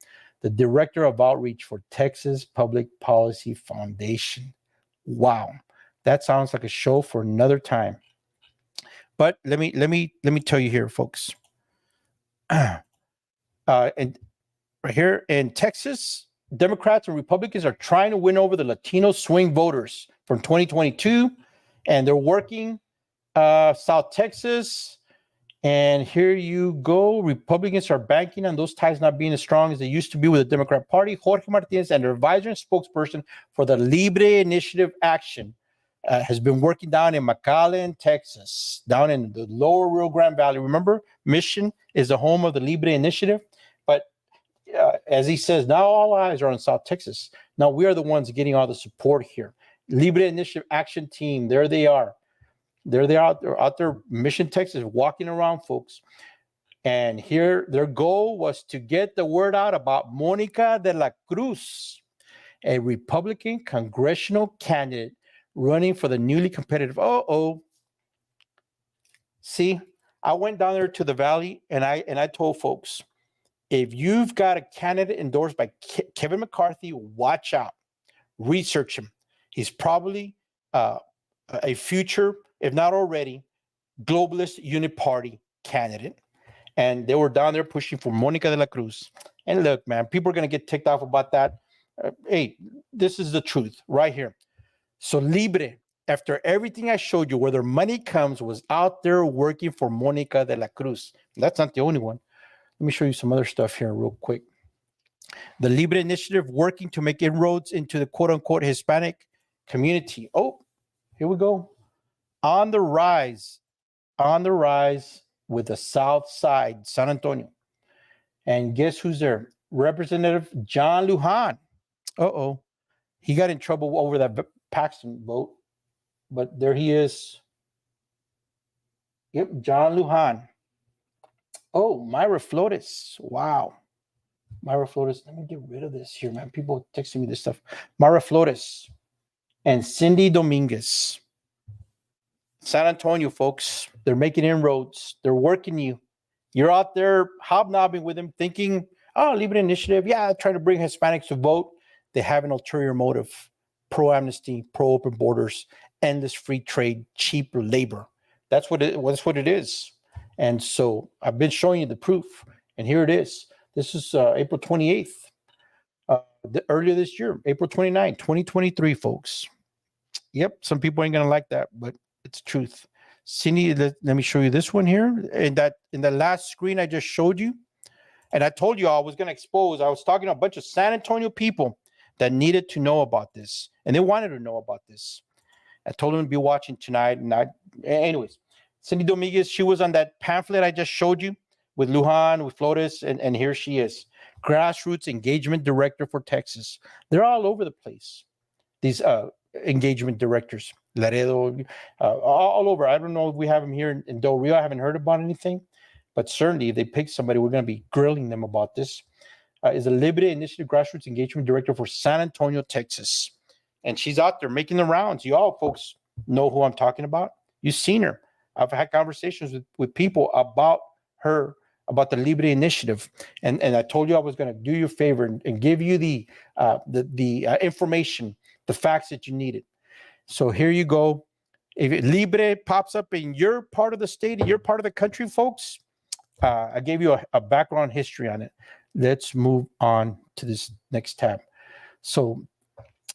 the director of outreach for Texas Public Policy Foundation. Wow, that sounds like a show for another time. But let me tell you here, folks. And right here in Texas, Democrats and Republicans are trying to win over the Latino swing voters from 2022, and they're working South Texas. And here you go. Republicans are banking on those ties not being as strong as they used to be with the Democrat Party. Jorge Martinez, and their advisor and spokesperson for the LIBRE Initiative Action, has been working down in McAllen, Texas, down in the lower Rio Grande Valley. Remember, Mission is the home of the LIBRE Initiative. But as he says, now all eyes are on South Texas. Now we are the ones getting all the support here. LIBRE Initiative Action Team, there they are. They're out there, Mission, Texas, walking around, folks. And here, their goal was to get the word out about Monica de la Cruz, a Republican congressional candidate running for the newly competitive. See, I went down there to the Valley, and I told folks, if you've got a candidate endorsed by Kevin McCarthy, watch out, research him. He's probably a future, if not already, globalist unit party candidate. And they were down there pushing for Monica de la Cruz. And look, man, people are going to get ticked off about that. Hey, this is the truth right here. So LIBRE, after everything I showed you, where their money comes, was out there working for Monica de la Cruz. That's not the only one. Let me show you some other stuff here real quick. The LIBRE Initiative working to make inroads into the quote-unquote Hispanic community. Oh, here we go. On the rise with the South Side, San Antonio. And guess who's there? Representative John Lujan. He got in trouble over that Paxton vote, but there he is. Yep, John Lujan. Oh, Myra Flores. Wow. Myra Flores. Let me get rid of this here, man. People texting me this stuff. Myra Flores and Cindy Dominguez. San Antonio, folks. They're making inroads. They're working you. You're out there hobnobbing with them, thinking, oh, LIBRE Initiative. Yeah, trying to bring Hispanics to vote. They have an ulterior motive. Pro-amnesty, pro-open borders, endless free trade, cheap labor. That's what it is. And so I've been showing you the proof. And here it is. This is April 28th, earlier this year, April 29, 2023, folks. Yep, some people ain't going to like that, but it's truth. Cindy, let me show you this one here. In the last screen I just showed you, and I told you I was going to expose. I was talking to a bunch of San Antonio people that needed to know about this, and they wanted to know about this. I told them to be watching tonight, and anyways, Cindy Dominguez, she was on that pamphlet I just showed you with Lujan, with Flores, and here she is, grassroots engagement director for Texas. They're all over the place. These engagement directors, Laredo, all over. I don't know if we have them here in Del Rio. I haven't heard about anything, but certainly if they pick somebody, we're going to be grilling them about this. Is a LIBRE Initiative Grassroots Engagement Director for San Antonio, Texas. And she's out there making the rounds. You all folks know who I'm talking about. You've seen her. I've had conversations with people about her, about the LIBRE Initiative. And I told you I was going to do you a favor and give you the information, the facts that you needed. So here you go. If LIBRE pops up in your part of the state, in your part of the country, folks, I gave you a background history on it. Let's move on to this next tab. So,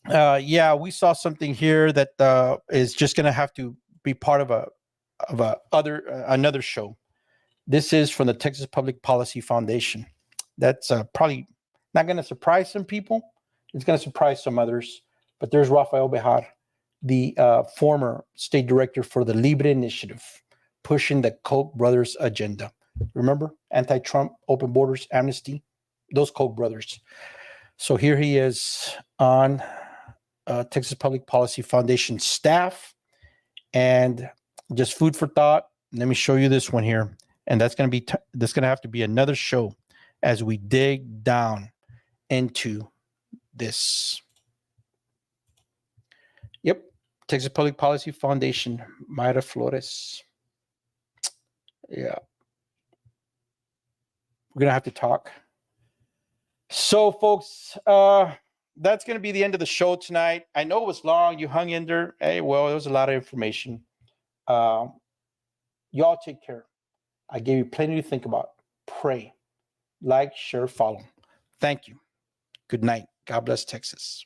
yeah, we saw something here that is just going to have to be part of another show. This is from the Texas Public Policy Foundation. That's probably not going to surprise some people. It's going to surprise some others. But there's Rafael Bejar, the former state director for the LIBRE Initiative, pushing the Koch brothers agenda. Remember, anti-Trump, open borders, amnesty. those Koch brothers. So here he is on Texas Public Policy Foundation staff, and just food for thought. Let me show you this one here, and that's going to be that's going to have to be another show as we dig down into this. Yep, Texas Public Policy Foundation, Mayra Flores. Yeah, we're gonna have to talk. So, folks, that's going to be the end of the show tonight. I know it was long. You hung in there. Hey, well, there was a lot of information. Y'all take care. I gave you plenty to think about. Pray, like, share, follow. Thank you. Good night. God bless Texas.